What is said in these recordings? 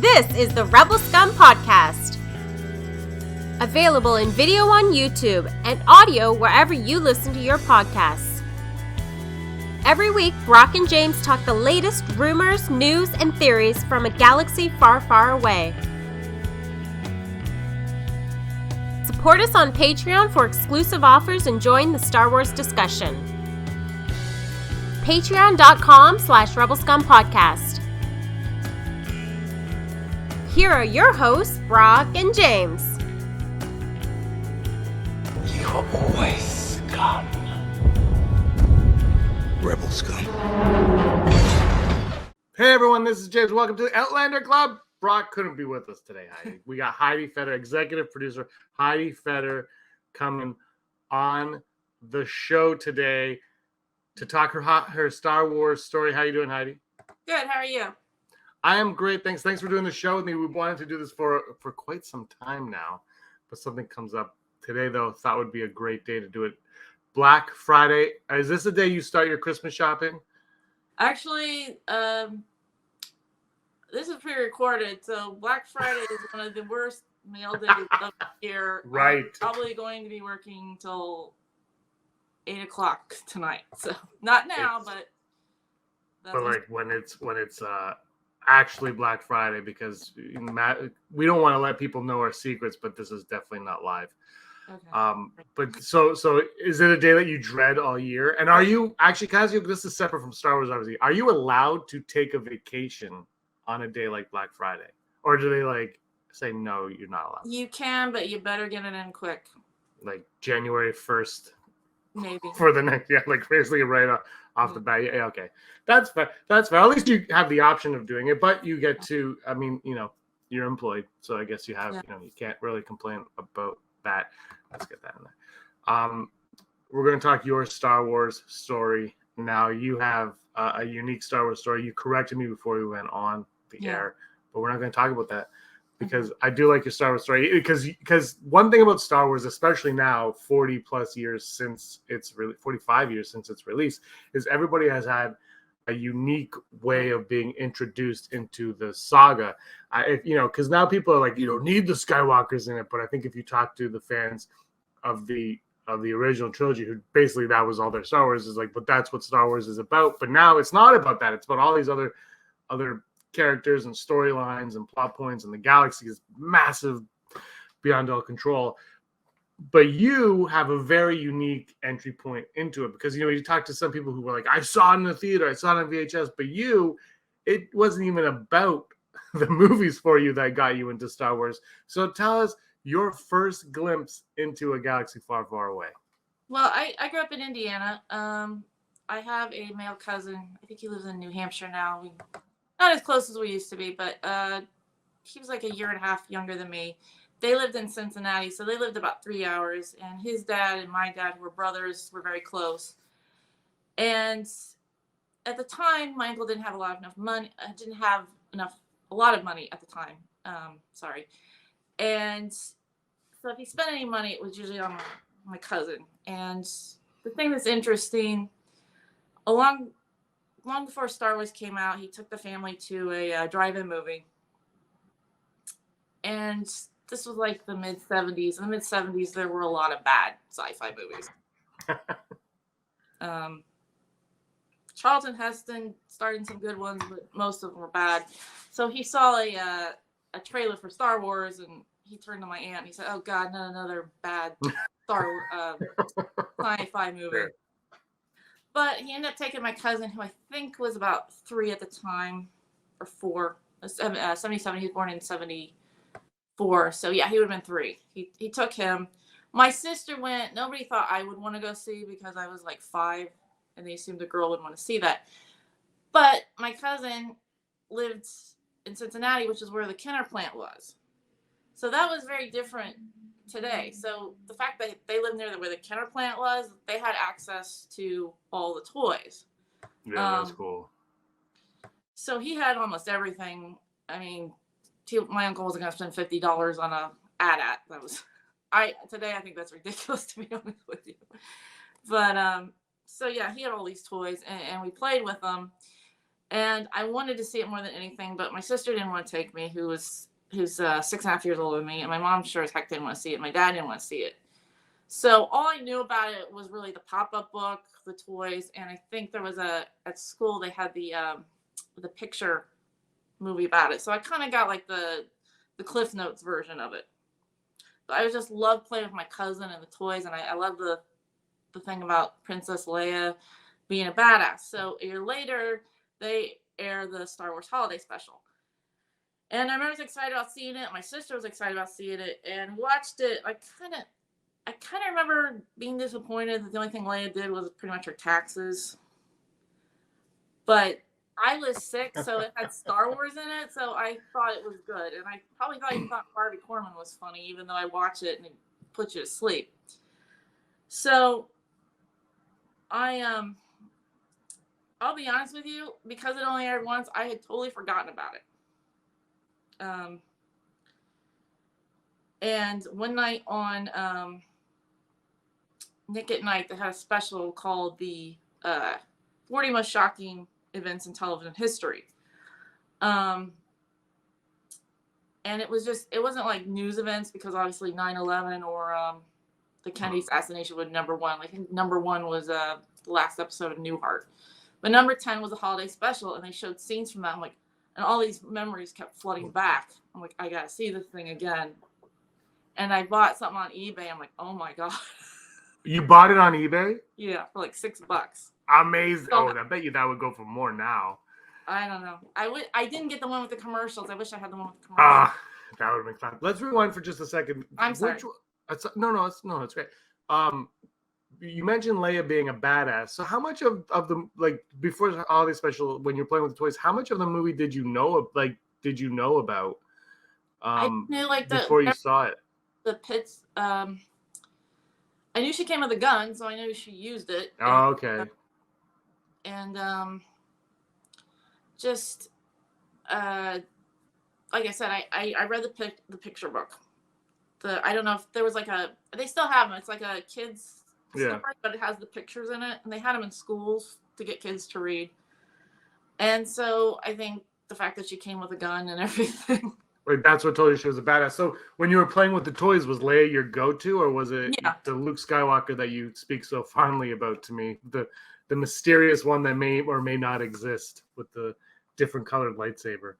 This is the Rebel Scum Podcast. Available in video on YouTube and audio wherever you listen to your podcasts. Every week, Brock and James talk the latest rumors, news, and theories from a galaxy far, far away. Support us on Patreon for exclusive offers and join the Star Wars discussion. Patreon.com/RebelScumPodcast. Here are your hosts, Brock and James. You're always scum. Rebel scum. Hey everyone, this is James. Welcome to the Outlander Club. Brock couldn't be with us today, Heidi. We got Heidi Fedor, executive producer Heidi Fedor, coming on the show today to talk her Star Wars story. How you doing, Heidi? Good. How are you? I am great. Thanks for doing the show with me. We wanted to do this for quite some time now, but something comes up today, though. Thought would be a great day to do it. Black Friday. Is this the day you start your Christmas shopping? Actually, this is pre-recorded, so Black Friday is one of the worst mail days of the year. Right. I'm probably going to be working till 8 o'clock tonight. So not now, but like when it's actually Black Friday, because we don't want to let people know our secrets, but this is definitely not live. okay. But so is it a day that you dread all year? And are you actually, because this is separate from Star Wars, obviously, are you allowed to take a vacation on a day like Black Friday, or do they say no, you're not allowed? You can, but you better get it in quick. Like January 1st, Maybe for the next, basically right off the bat. Yeah, okay, that's fair. That's fair. At least you have the option of doing it, but you get to. I mean, you're employed, so I guess you have. Yeah. You can't really complain about that. Let's get that in there. We're going to talk your Star Wars story now. You have a unique Star Wars story. You corrected me before we went on the air, but we're not going to talk about that because I do like your Star Wars story. Because one thing about Star Wars, especially now, 40 plus years since it's 45 years since its release, is everybody has had a unique way of being introduced into the saga. Because now people are like, you don't need the Skywalkers in it, but I think if you talk to the fans of the original trilogy, who basically that was all their Star Wars, is like, but that's what Star Wars is about. But now it's not about that. It's about all these other characters and storylines and plot points, and the galaxy is massive beyond all control. But you have a very unique entry point into it because, you talk to some people who were like, I saw it in the theater, I saw it on VHS, but it wasn't even about the movies for you that got you into Star Wars. So tell us your first glimpse into a galaxy far, far away. Well, I grew up in Indiana. I have a male cousin. I think he lives in New Hampshire now. Not as close as we used to be, but he was like a year and a half younger than me. They lived in Cincinnati, so they lived about 3 hours. And his dad and my dad, who were brothers, were very close. And at the time, my uncle didn't have a lot of money at the time. And so if he spent any money, it was usually on my cousin. And the thing that's interesting, long before Star Wars came out, he took the family to a drive-in movie. And this was like the mid-'70s. In the mid-'70s, there were a lot of bad sci-fi movies. Charlton Heston starred in some good ones, but most of them were bad. So he saw a trailer for Star Wars, and he turned to my aunt and he said, "Oh God, not another bad sci-fi movie." Sure. But he ended up taking my cousin, who I think was about 3 at the time, or 4. 77. He was born in 74. So yeah, he would have been 3. He took him. My sister went. Nobody thought I would want to go see because I was like 5, and they assumed a girl would want to see that. But my cousin lived in Cincinnati, which is where the Kenner plant was. So that was very different today. So the fact that they lived near where the Kenner plant was, they had access to all the toys. Yeah, that's cool. So he had almost everything. I mean, my uncle wasn't going to spend $50 on a AT-AT. Today I think that's ridiculous, to be honest with you. But so yeah, he had all these toys, and we played with them. And I wanted to see it more than anything, but my sister didn't want to take me, who's 6.5 years older than me, and my mom sure as heck didn't want to see it. My dad didn't want to see it. So all I knew about it was really the pop-up book, the toys, and I think there was at school they had the picture movie about it. So I kind of got like the Cliff Notes version of it. But I just loved playing with my cousin and the toys, and I love the thing about Princess Leia being a badass. So a year later, they air the Star Wars Holiday Special. And I remember I was excited about seeing it. My sister was excited about seeing it and watched it. I kind of remember being disappointed that the only thing Leia did was pretty much her taxes. But I was sick, so it had Star Wars in it, so I thought it was good. And I probably thought Barbie Corman was funny, even though I watched it and it put you to sleep. So I'll be honest with you, because it only aired once, I had totally forgotten about it. And one night on Nick at Night, they had a special called the 40 Most Shocking Events in Television History. And it wasn't like news events, because obviously 9/11 or the Kennedy assassination was number one. I think number one was the last episode of Newhart. But number 10 was a holiday special, and they showed scenes from that. I'm like, and all these memories kept flooding back. I'm like, I gotta see this thing again. And I bought something on eBay. I'm like, oh my god. You bought it on eBay? Yeah, for like $6. Amazing. So, I bet you that would go for more now. I don't know. I didn't get the one with the commercials. I wish I had the one with the commercials. That would have been fun. Let's rewind for just a second. I'm sorry. No, it's great. You mentioned Leia being a badass. So how much of the, like, before the holiday special, when you're playing with the toys, how much of the movie did you know about? I knew before you saw it. The pits. I knew she came with a gun, so I knew she used it. Oh, okay. And just like I said, I read the picture book. I don't know if there was they still have them. It's like a kids story, but it has the pictures in it, and they had them in schools to get kids to read. And so I think the fact that she came with a gun and everything. Like, that's what told you she was a badass. So when you were playing with the toys, was Leia your go-to, or was it the Luke Skywalker that you speak so fondly about to me? The mysterious one that may or may not exist with the different colored lightsaber.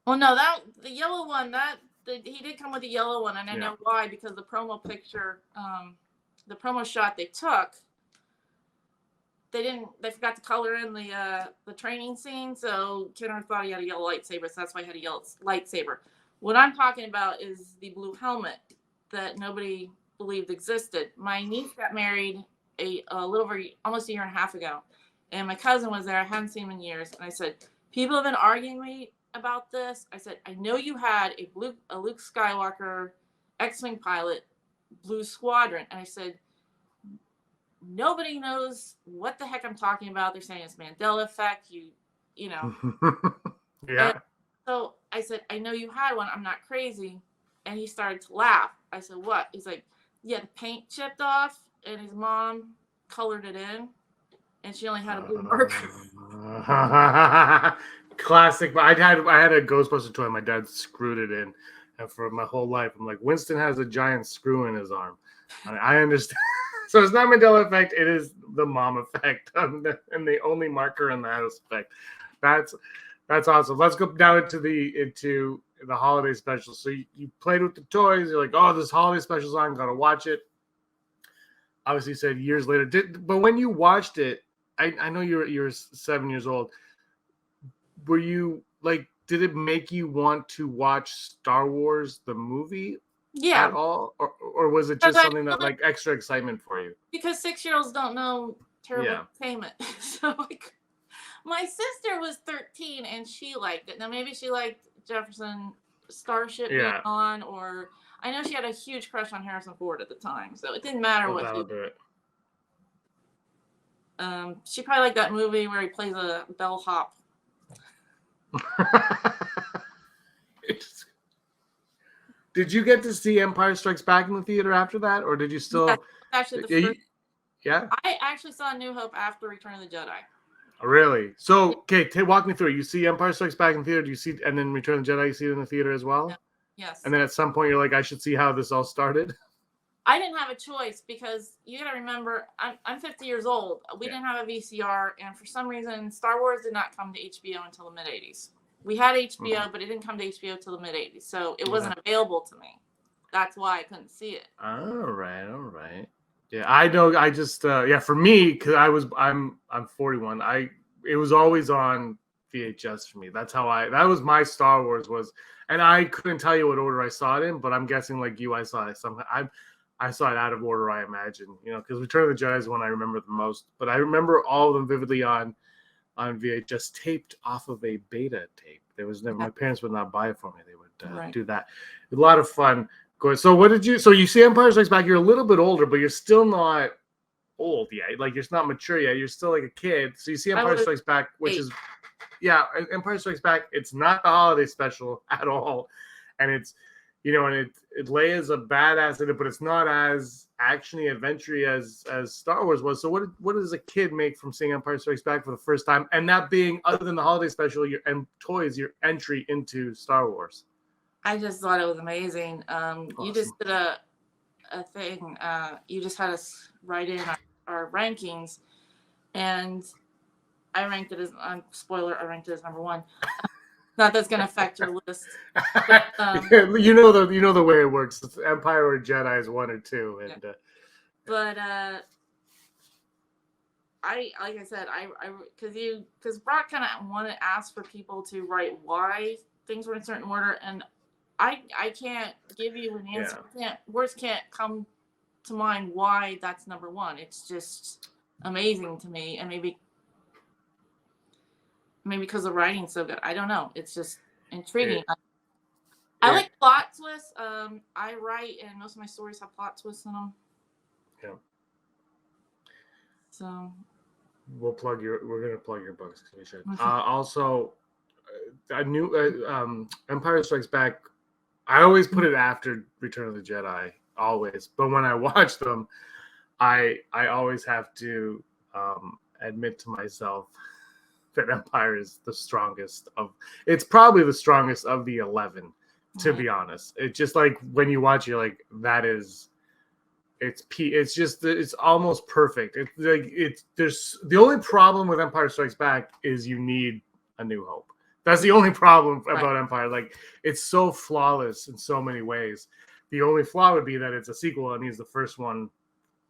Well, no, the yellow one, he did come with a yellow one, and I know why, because the promo picture, the promo shot they took, they forgot to color in the training scene, so Kenner thought he had a yellow lightsaber, so that's why he had a yellow lightsaber. What I'm talking about is the blue helmet that nobody believed existed. My niece got married a little over almost a year and a half ago, and my cousin was there. I hadn't seen him in years, and I said, people have been arguing with me about this. I said, I know you had a Luke Skywalker X-Wing pilot, Blue Squadron, and I said, nobody knows what the heck I'm talking about. They're saying it's Mandela effect. You know. Yeah. And so I said, I know you had one. I'm not crazy. And he started to laugh. I said, what? He's like, yeah, the paint chipped off, and his mom colored it in, and she only had a blue marker. Classic. I had a Ghostbuster toy. My dad screwed it in, and for my whole life, I'm like, Winston has a giant screw in his arm. I understand. So it's not Mandela effect. It is the mom effect, and the only marker in the house effect. That's awesome. Let's go now into the holiday special. So you played with the toys. You're like, oh, this holiday special's on. Gotta watch it. Obviously, you said years later. But when you watched it, I know you're 7 years old. Were you like? Did it make you want to watch Star Wars the movie? Yeah. At all, or was it just something that like extra excitement for you? Because 6-year-olds don't know terrible entertainment. So like, my sister was 13 and she liked it. Now maybe she liked Jefferson Starship being on, or I know she had a huge crush on Harrison Ford at the time, so it didn't matter what she did. She probably liked that movie where he plays a bellhop. Did you get to see Empire Strikes Back in the theater after that, or did you still? Yeah, actually, Yeah. I actually saw New Hope after Return of the Jedi. Really? So, okay, walk me through it. You see Empire Strikes Back in theater, do you see, and then Return of the Jedi, you see it in the theater as well? Yeah. Yes. And then at some point you're like, I should see how this all started? I didn't have a choice because you got to remember, I'm 50 years old. We didn't have a VCR, and for some reason, Star Wars did not come to HBO until the mid-'80s. We had HBO, but it didn't come to HBO until the mid-'80s, so it wasn't available to me. That's why I couldn't see it. All right. Yeah, I know. I just for me, because I'm 41. It was always on VHS for me. That was my Star Wars and I couldn't tell you what order I saw it in, but I'm guessing like you, I saw it somehow. I saw it out of order, I imagine, because Return of the Jedi is one I remember the most. But I remember all of them vividly on VHS, taped off of a beta tape. There was never, my parents would not buy it for me. They would do that. A lot of fun. So you see Empire Strikes Back, you're a little bit older, but you're still not old yet. Like, you're not mature yet. You're still like a kid. So you see Empire Strikes Back, which is, Empire Strikes Back, it's not the holiday special at all. And it's, and it Leia's a badass in it, but it's not as action-y, adventure-y as Star Wars was. So what does a kid make from seeing Empire Strikes Back for the first time? And that being, other than the holiday special and toys, your entry into Star Wars? I just thought it was amazing. Awesome. You just did a thing. You just had us write in our rankings, and I ranked it as spoiler. I ranked it as number 1. Not that's gonna affect your list. But, you know the way it works. It's Empire or Jedi is 1 or 2, and but I like I said because Brock kind of wanted to ask for people to write why things were in a certain order, and I can't give you an answer. Words can't come to mind why that's number 1. It's just amazing to me, and maybe because the writing's so good. I don't know. It's just intriguing. I like plot twists. I write, and most of my stories have plot twists in them. Yeah. So we're gonna plug your books. We should. Also, a new Empire Strikes Back. I always put it after Return of the Jedi, always. But when I watch them, I always have to admit to myself that Empire is the strongest it's probably the strongest of the 11, to be honest. It's just like when you watch, you're like, it's almost perfect. It's like there's the only problem with Empire Strikes Back is you need A New Hope. That's the only problem about Empire. Like, it's so flawless in so many ways. The only flaw would be that it's a sequel and he's the first one.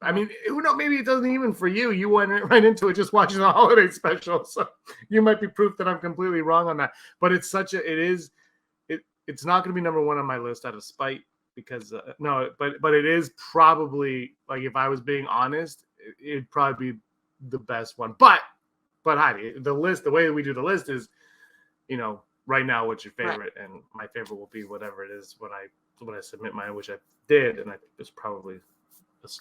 I mean, who knows? Maybe it doesn't even for you. You went right into it just watching the holiday special, so you might be proof that I'm completely wrong on that. But it's not going to be number 1 on my list out of spite, because but it is probably, like, if I was being honest, it'd probably be the best one. But Heidi, the way we do the list is, right now, what's your favorite? Right. And my favorite will be whatever it is when I submit mine, which I did, and I think it was probably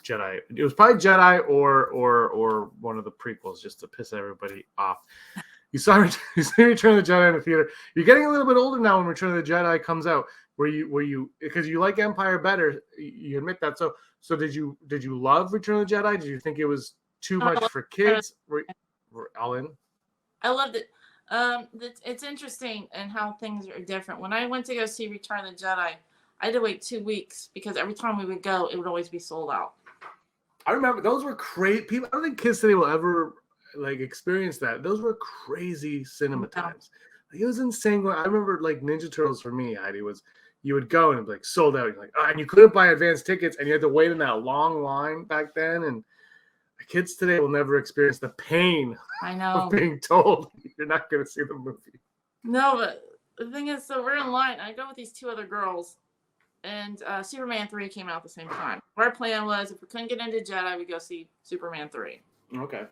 Jedi. It was probably Jedi or one of the prequels, just to piss everybody off. You saw Return of the Jedi in the theater. You're getting a little bit older now when Return of the Jedi comes out. Were you because you like Empire better? You admit that. So did you love Return of the Jedi? Did you think it was too much for kids? We're all in. I loved it. It's interesting and how things are different. When I went to go see Return of the Jedi, I had to wait 2 weeks because every time we would go, it would always be sold out. I remember those were crazy. People, I don't think kids today will ever experience that. Those were crazy cinema times. Like, it was insane. I remember Ninja Turtles for me, Heidi, was you would go and it'd be sold out. You're and you couldn't buy advance tickets, and you had to wait in that long line back then. And the kids today will never experience the pain of being told you're not going to see the movie. No, but the thing is, so we're in line. I go with these 2 other girls. And Superman 3 came out at the same time. Our plan was, if we couldn't get into Jedi, we'd go see Superman 3. Okay.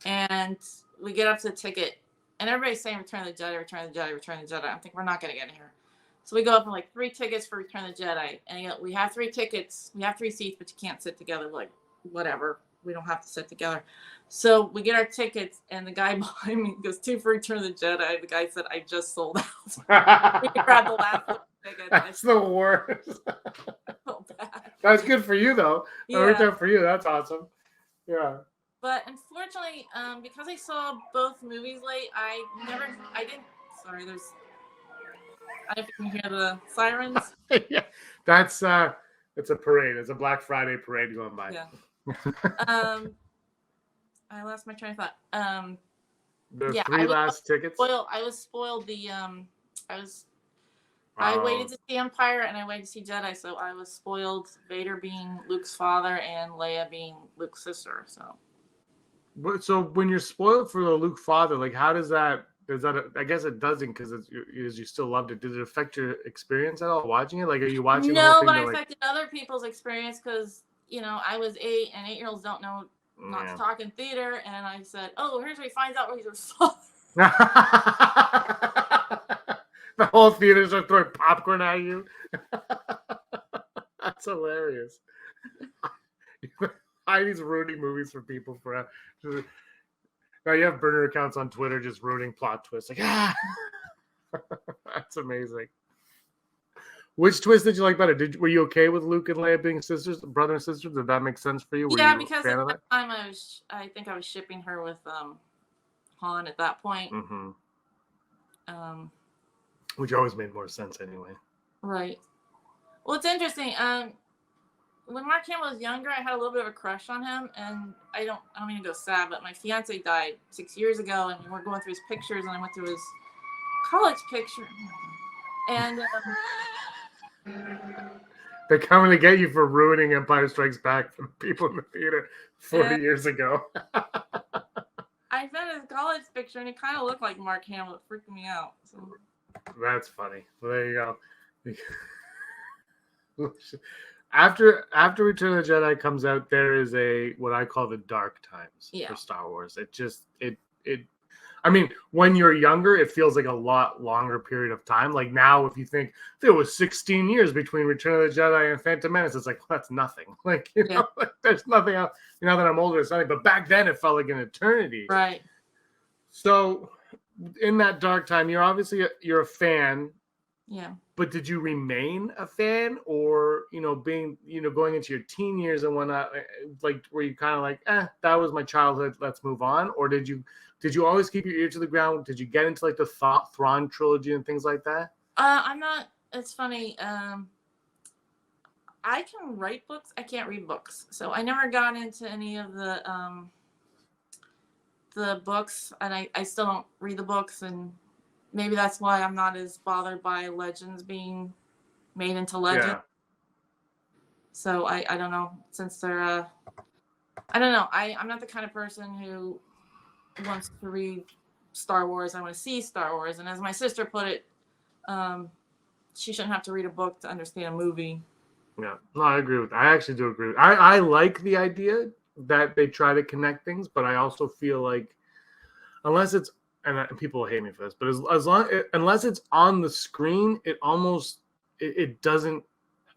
And we get up to the ticket, and everybody's saying Return of the Jedi, Return of the Jedi, Return of the Jedi. I'm thinking, we're not going to get in here. So we go up and 3 tickets for Return of the Jedi. And we have 3 tickets. We have 3 seats, but you can't sit together. We're like, whatever. We don't have to sit together. So we get our tickets, and the guy behind me goes, 2 for Return of the Jedi. The guy said, I just sold out. We grabbed the last one. That's the worst. So bad. That's good for you, though. Yeah. Right there for you. That's awesome. Yeah. But unfortunately, because I saw both movies late, sorry, I don't know if you can hear the sirens. Yeah, that's it's a parade. It's a Black Friday parade going by. Yeah. I lost my train of thought. The Yeah, three last tickets. I was spoiled. I waited to see Empire and I waited to see Jedi, so I was spoiled. Vader being Luke's father and Leia being Luke's sister. So when you're spoiled for the Luke father, like how does that? I guess it doesn't because you still loved it. Did it affect your experience at all watching it? Like, are you watching? No, the whole thing but I like, affected other people's experience because I was 8 and 8-year-olds don't know not to talk in theater, and I said, "Oh, here's where he finds out where he's his father." The whole theaters are throwing popcorn at you. That's hilarious. Heidi's ruining movies for people for. Now you have burner accounts on Twitter just ruining plot twists. Like, that's amazing. Which twist did you like better? Were you okay with Luke and Leia being brother and sister? Did that make sense for you? Were you because a fan at of that time I think I was shipping her with Han at that point. Mm-hmm. Which always made more sense anyway. Right. Well, it's interesting. When Mark Hamill was younger, I had a little bit of a crush on him, and I don't mean to go sad, but my fiance died 6 years ago, and we're going through his pictures, and I went through his college picture, and they're coming to get you for ruining Empire Strikes Back for the people in the theater 40 years ago. I found his college picture, and it kind of looked like Mark Hamill. It freaked me out. So. That's funny. Well, there you go. After Return of the Jedi comes out, there is what I call the dark times for Star Wars. I mean, when you're younger, it feels like a lot longer period of time. Like now, if you think there was 16 years between Return of the Jedi and Phantom Menace, it's like, well, that's nothing. Like, like, there's nothing else. Now that I'm older, it's nothing. But back then, it felt like an eternity. Right. So, in that dark time, you're a fan. Yeah. But did you remain a fan, or being going into your teen years and whatnot, like were you kind of like, that was my childhood, let's move on, or did you always keep your ear to the ground? Did you get into like the Thrawn trilogy and things like that? I'm not. It's funny. I can write books. I can't read books, so I never got into any of the books, and I still don't read the books, and maybe that's why I'm not as bothered by Legends being made into Legend. Yeah. So I don't know, since they're I don't know. I'm not the kind of person who wants to read Star Wars. I want to see Star Wars, and as my sister put it, she shouldn't have to read a book to understand a movie. Yeah, no, I agree with. I actually do agree with. I like the idea that they try to connect things, but I also feel like unless it's and people hate me for this, but unless it's on the screen, it almost it doesn't.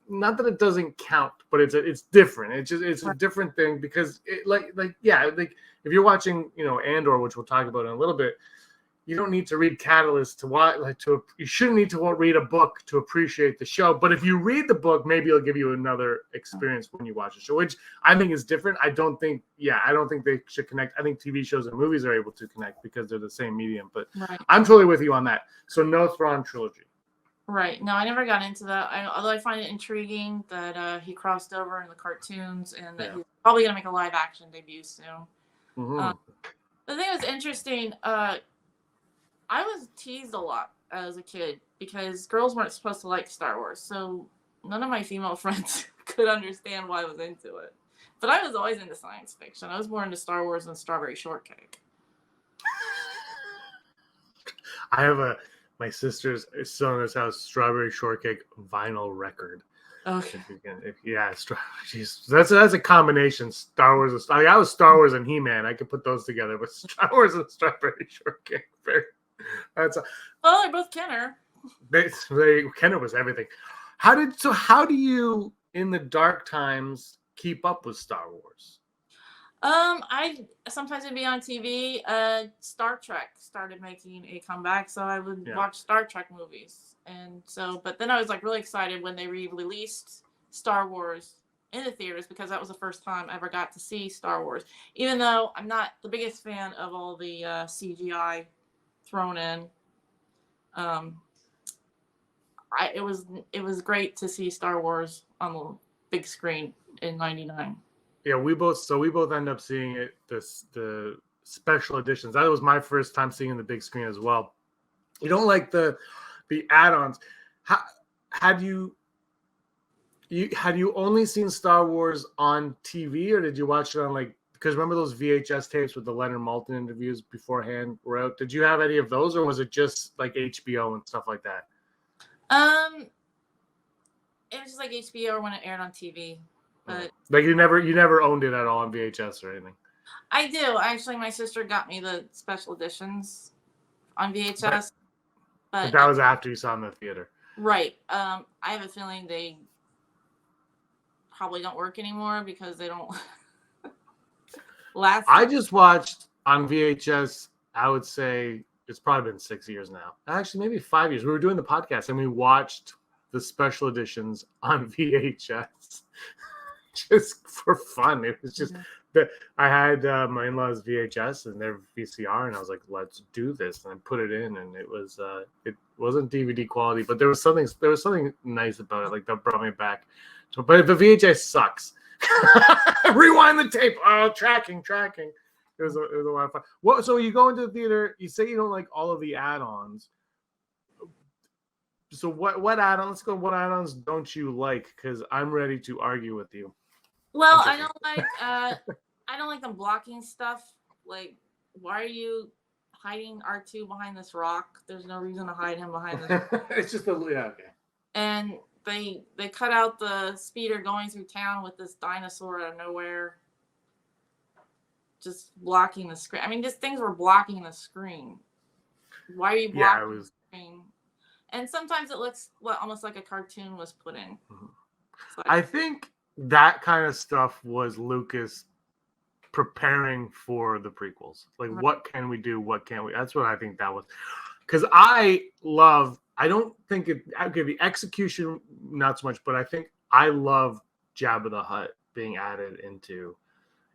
Not that it doesn't count, but it's different. It's a different thing because like if you're watching Andor, which we'll talk about in a little bit, you don't need to read Catalyst to watch you shouldn't need to read a book to appreciate the show. But if you read the book, maybe it'll give you another experience when you watch the show, which I think is different. I don't think they should connect. I think TV shows and movies are able to connect because they're the same medium. But I'm totally with you on that. So no Thrawn trilogy. Right. No, I never got into that. Although I find it intriguing that he crossed over in the cartoons and that he's probably going to make a live action debut soon. Mm-hmm. The thing that's interesting, I was teased a lot as a kid because girls weren't supposed to like Star Wars. So none of my female friends could understand why I was into it. But I was always into science fiction. I was more into Star Wars than Strawberry Shortcake. I have my sister's is still in this house Strawberry Shortcake vinyl record. Okay. That's a combination. Star Wars. I was Star Wars and He-Man. I could put those together, but Star Wars and Strawberry Shortcake. They're both Kenner. Kenner was everything. How do you in the dark times keep up with Star Wars? I sometimes would be on TV. Star Trek started making a comeback, so I would watch Star Trek movies. And so, but then I was like really excited when they re-released Star Wars in the theaters because that was the first time I ever got to see Star Wars. Even though I'm not the biggest fan of all the CGI thrown in, it was great to see Star Wars on the big screen in '99. Yeah, we both end up seeing it the special editions. That was my first time seeing the big screen as well. You don't like the add-ons. Had you only seen Star Wars on TV, or did you watch it on because remember those VHS tapes with the Leonard Maltin interviews beforehand were out? Did you have any of those, or was it just like HBO and stuff like that? It was just like HBO when it aired on TV. But you never owned it at all on VHS or anything. I do. Actually, my sister got me the special editions on VHS. But that was after you saw them in the theater. Right. I have a feeling they probably don't work anymore because they don't last. I just watched on VHS, I would say it's probably been 6 years now. Actually, maybe 5 years. We were doing the podcast and we watched the special editions on VHS just for fun. It was just that I had my in-laws VHS and their VCR, and I was like, let's do this. And I put it in, and it wasn't DVD quality, but there was something nice about it. Like, that brought me back. But the VHS sucks. Rewind the tape. Oh, tracking. It was a lot of fun. So you go into the theater, you say you don't like all of the add-ons. So what add-ons? Let's go. What add-ons don't you like? Because I'm ready to argue with you. Well, I don't like them blocking stuff. Like, why are you hiding R2 behind this rock? There's no reason to hide him behind this. It's just okay. And they cut out the speeder going through town with this dinosaur out of nowhere, just blocking the screen. I mean, just things were blocking the screen. Why are you blocking the screen? And sometimes it looks almost like a cartoon was put in. Mm-hmm. I think that kind of stuff was Lucas preparing for the prequels. Like, what can we do? What can't we? That's what I think that was. Because I don't think the execution, not so much, but I think I love Jabba the Hutt being added into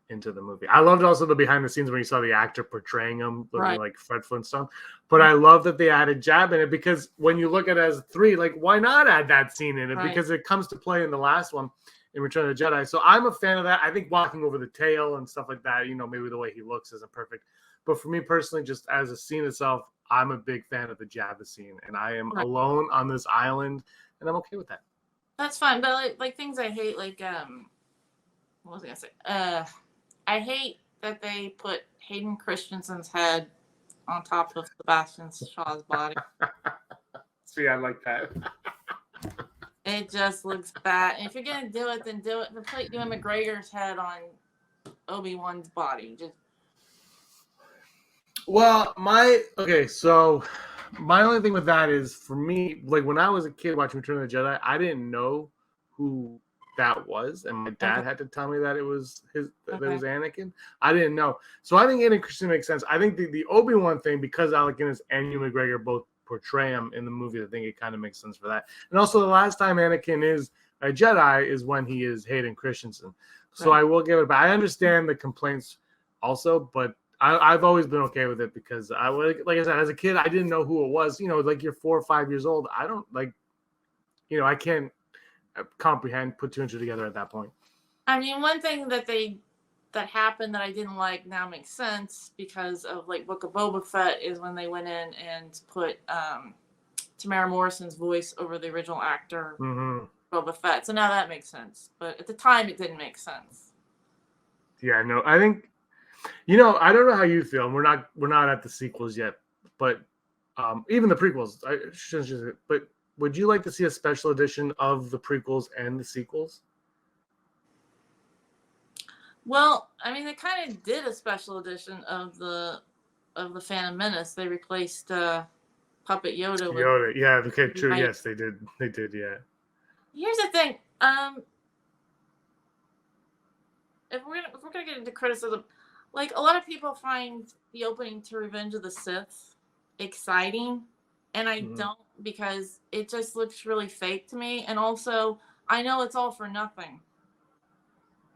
the movie. I loved also the behind the scenes when you saw the actor portraying him looking like Fred Flintstone. But I love that they added Jabba in it, because when you look at it as 3, like, why not add that scene in it? Right. Because it comes to play in the last one, in Return of the Jedi. So I'm a fan of that. I think walking over the tail and stuff like that, maybe the way he looks isn't perfect. But for me personally, just as a scene itself, I'm a big fan of the Jabba scene. And I am alone on this island, and I'm okay with that. That's fine. But like things I hate, like, what was I going to say? I hate that they put Hayden Christensen's head on top of Sebastian Shaw's body. See, I like that. It just looks bad. And if you're going to do it, then do it. But put Ewan McGregor's head on Obi-Wan's body. So my only thing with that is, for me, like, when I was a kid watching Return of the Jedi, I didn't know who that was, and my dad had to tell me that it was that it was Anakin. I didn't know, so I think Hayden Christensen makes sense. I think the Obi-Wan thing, because Alec Guinness and Ewan McGregor both portray him in the movie, I think it kind of makes sense for that. And also, the last time Anakin is a Jedi is when he is Hayden Christensen. So I will give it. But I understand the complaints also, but I've always been okay with it, because like I said, as a kid, I didn't know who it was. Like, you're 4 or 5 years old. I don't I can't comprehend, put 2 and 2 together at that point. I mean, one thing that happened that I didn't like now makes sense because of, like, Book of Boba Fett, is when they went in and put Tamara Morrison's voice over the original actor, Boba Fett. So now that makes sense, but at the time it didn't make sense. Yeah, no, I think I don't know how you feel. We're not at the sequels yet, but even the prequels. But would you like to see a special edition of the prequels and the sequels? Well, I mean, they kind of did a special edition of the Phantom Menace. They replaced Puppet Yoda with Yoda. Yeah, okay, true. Yes, they did. They did. Yeah. Here's the thing. If we're gonna get into criticism, like, a lot of people find the opening to Revenge of the Sith exciting, and I don't, because it just looks really fake to me. And also, I know it's all for nothing.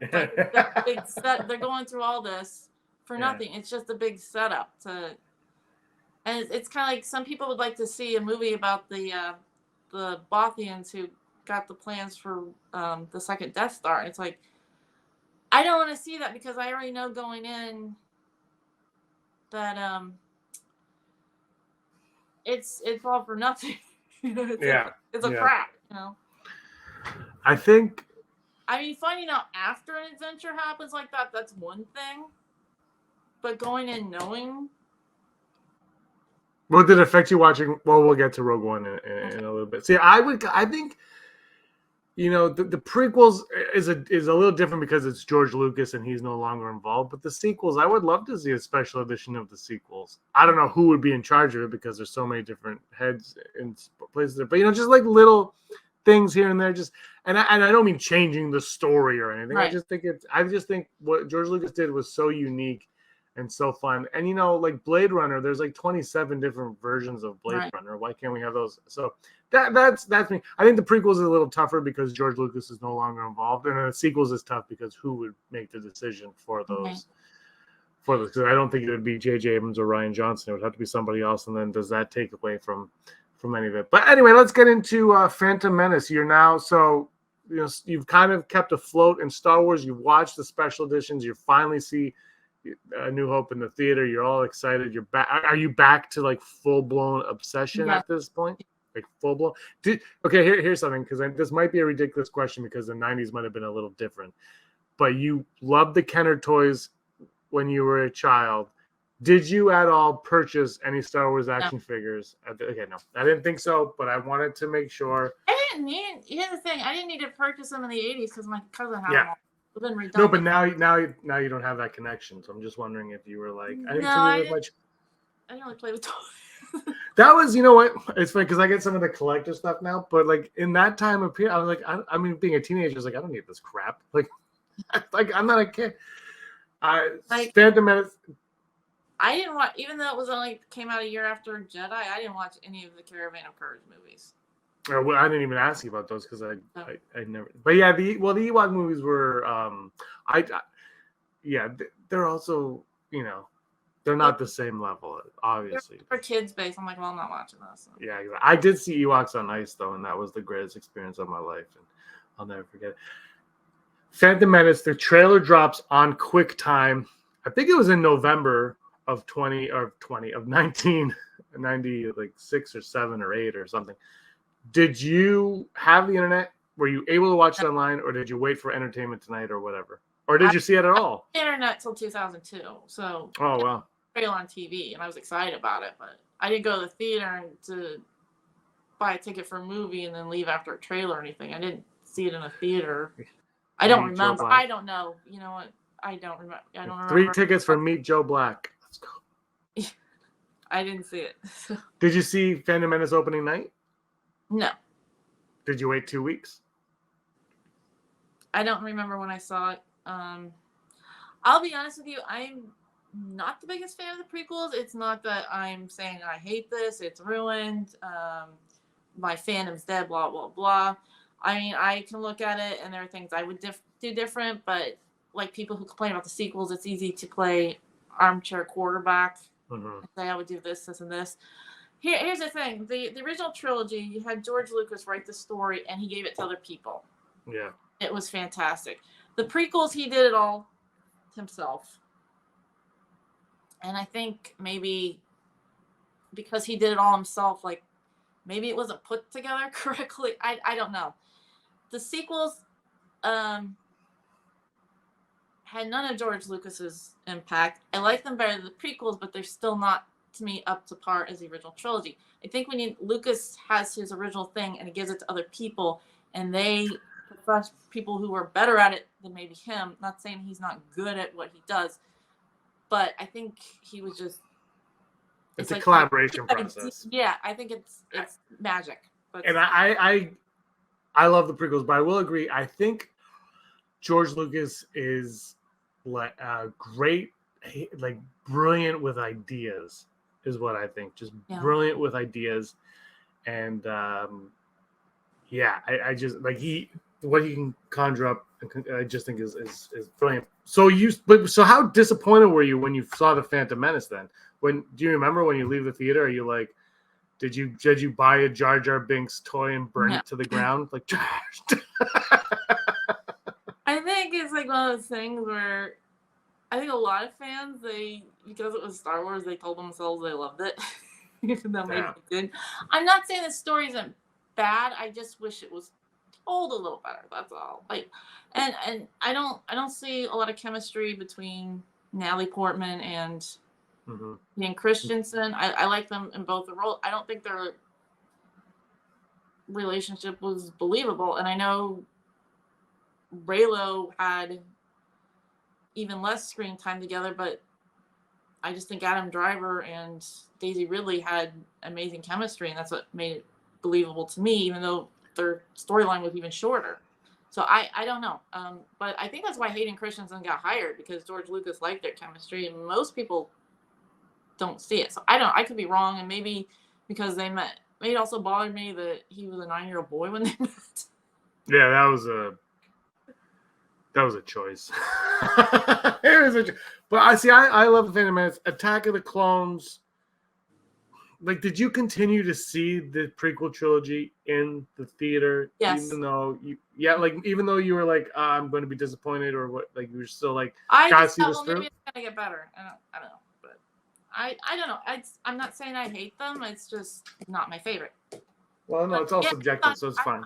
Like the big set, they're going through all this for Yeah. nothing. It's just a big setup and it's kind of like some people would like to see a movie about the Bothians who got the plans for the second Death Star. And it's like, I don't want to see that because I already know going in that it's all for nothing. It's a crap. I think. I mean, finding out after an adventure happens like that, that's one thing. But going in knowing. What did it affect you watching? Well, we'll get to Rogue One in a little bit. See, I think, the prequels is a little different because it's George Lucas and he's no longer involved. But the sequels, I would love to see a special edition of the sequels. I don't know who would be in charge of it because there's so many different heads in places there. But just like little things here and there, and I don't mean changing the story or anything. Right. I just think what George Lucas did was so unique and so fun. And like Blade Runner, there's like 27 different versions of Blade Runner. Why can't we have those? So that's me. I think the prequels is a little tougher because George Lucas is no longer involved, and the sequels is tough because who would make the decision for those? For this, because I don't think it would be J.J. Abrams or Rian Johnson. It would have to be somebody else. And then does that take away from any of it? But anyway, let's get into Phantom Menace. You're now you've kind of kept afloat in Star Wars. You've watched the special editions. You finally see A New Hope in the theater. You're all excited. You're back. Are you back to like full blown obsession at this point? Like full blown. Here's something, because this might be a ridiculous question because the 90s might have been a little different. But you loved the Kenner toys when you were a child. Did you at all purchase any Star Wars action figures? Okay, no, I didn't think so, but I wanted to make sure. Here's the thing: I didn't need to purchase them in the '80s because my cousin had them all. It's been redundant. No, but now you don't have that connection. So I'm just wondering if you were like, I didn't really play with toys. That was, what? It's funny because I get some of the collector stuff now, but like in that time of period, I was like, I mean, being a teenager, I was like, I don't need this crap. Like I'm not a kid. Phantom Menace. I didn't watch, even though it was only came out a year after Jedi. I didn't watch any of the Caravan of Courage movies. Well, I didn't even ask you about those because I never. But yeah, the Ewok movies were they're also they're not the same level, obviously. For kids based, I'm like, well, I'm not watching this. So. Yeah, exactly. I did see Ewoks on Ice though, and that was the greatest experience of my life, and I'll never forget it. Phantom Menace. The trailer drops on QuickTime. I think it was in November of 1990, like 6 or 7 or 8 or something. Did you have the internet? Were you able to watch it online, or did you wait for Entertainment Tonight or whatever? Or did you see it at all? Internet till 2002. So oh wow, trailer on TV, and I was excited about it, but I didn't go to the theater to buy a ticket for a movie and then leave after a trailer or anything. I didn't see it in a theater. I don't remember. I don't know. You know what? I don't remember. 3 tickets for Meet Joe Black. Let's go. I didn't see it. Did you see Phantom Menace opening night? No. Did you wait 2 weeks? I don't remember when I saw it. I'll be honest with you. I'm not the biggest fan of the prequels. It's not that I'm saying I hate this. It's ruined. My fandom's dead, blah, blah, blah. I mean, I can look at it and there are things I would do different, but like people who complain about the sequels, it's easy to play armchair quarterback. And say I would do this, this, and this. Here's the thing. The original trilogy, you had George Lucas write the story and he gave it to other people. Yeah. It was fantastic. The prequels, he did it all himself. And I think maybe because he did it all himself, like maybe it wasn't put together correctly. I don't know. The sequels had none of George Lucas's impact. I like them better than the prequels, but they're still not, to me, up to par as the original trilogy. I think Lucas has his original thing and he gives it to other people, and they prefer people who are better at it than maybe him. Not saying he's not good at what he does, but I think he was just. It's a collaboration process. Yeah, I think it's magic. But and I love the prequels, but I will agree. I think George Lucas is great, like brilliant with ideas, is what I think. Just brilliant with ideas, and I just like what he can conjure up, I just think is brilliant. So how disappointed were you when you saw the Phantom Menace? Then, do you remember when you leave the theater? Are you like, did you buy a Jar Jar Binks toy and burn it to the ground like trash? I think it's like one of those things where I think a lot of fans, because it was Star Wars, they told themselves they loved it, even though maybe they didn't. I'm not saying the story isn't bad. I just wish it was told a little better. That's all. Like, and I don't see a lot of chemistry between Natalie Portman and Ian Christensen. I like them in both the roles. I don't think their relationship was believable, and I know Raylo had even less screen time together, but I just think Adam Driver and Daisy Ridley had amazing chemistry, and that's what made it believable to me, even though their storyline was even shorter. So I don't know. But I think that's why Hayden Christensen got hired, because George Lucas liked their chemistry, and most people don't see it. So I could be wrong, and maybe because they met. It also bothered me that he was a 9-year-old boy when they met. Yeah, that was a choice. But I love the Phantom Menace. Attack of the Clones. Like, did you continue to see the prequel trilogy in the theater? Yes. Even though you were like, I'm going to be disappointed, or what? Like, you were still like, I gotta just see thought, this well, through. maybe it's gonna get better. I don't know, but I don't know. I'm not saying I hate them. It's just not my favorite. Well, no, it's all subjective, so it's fine.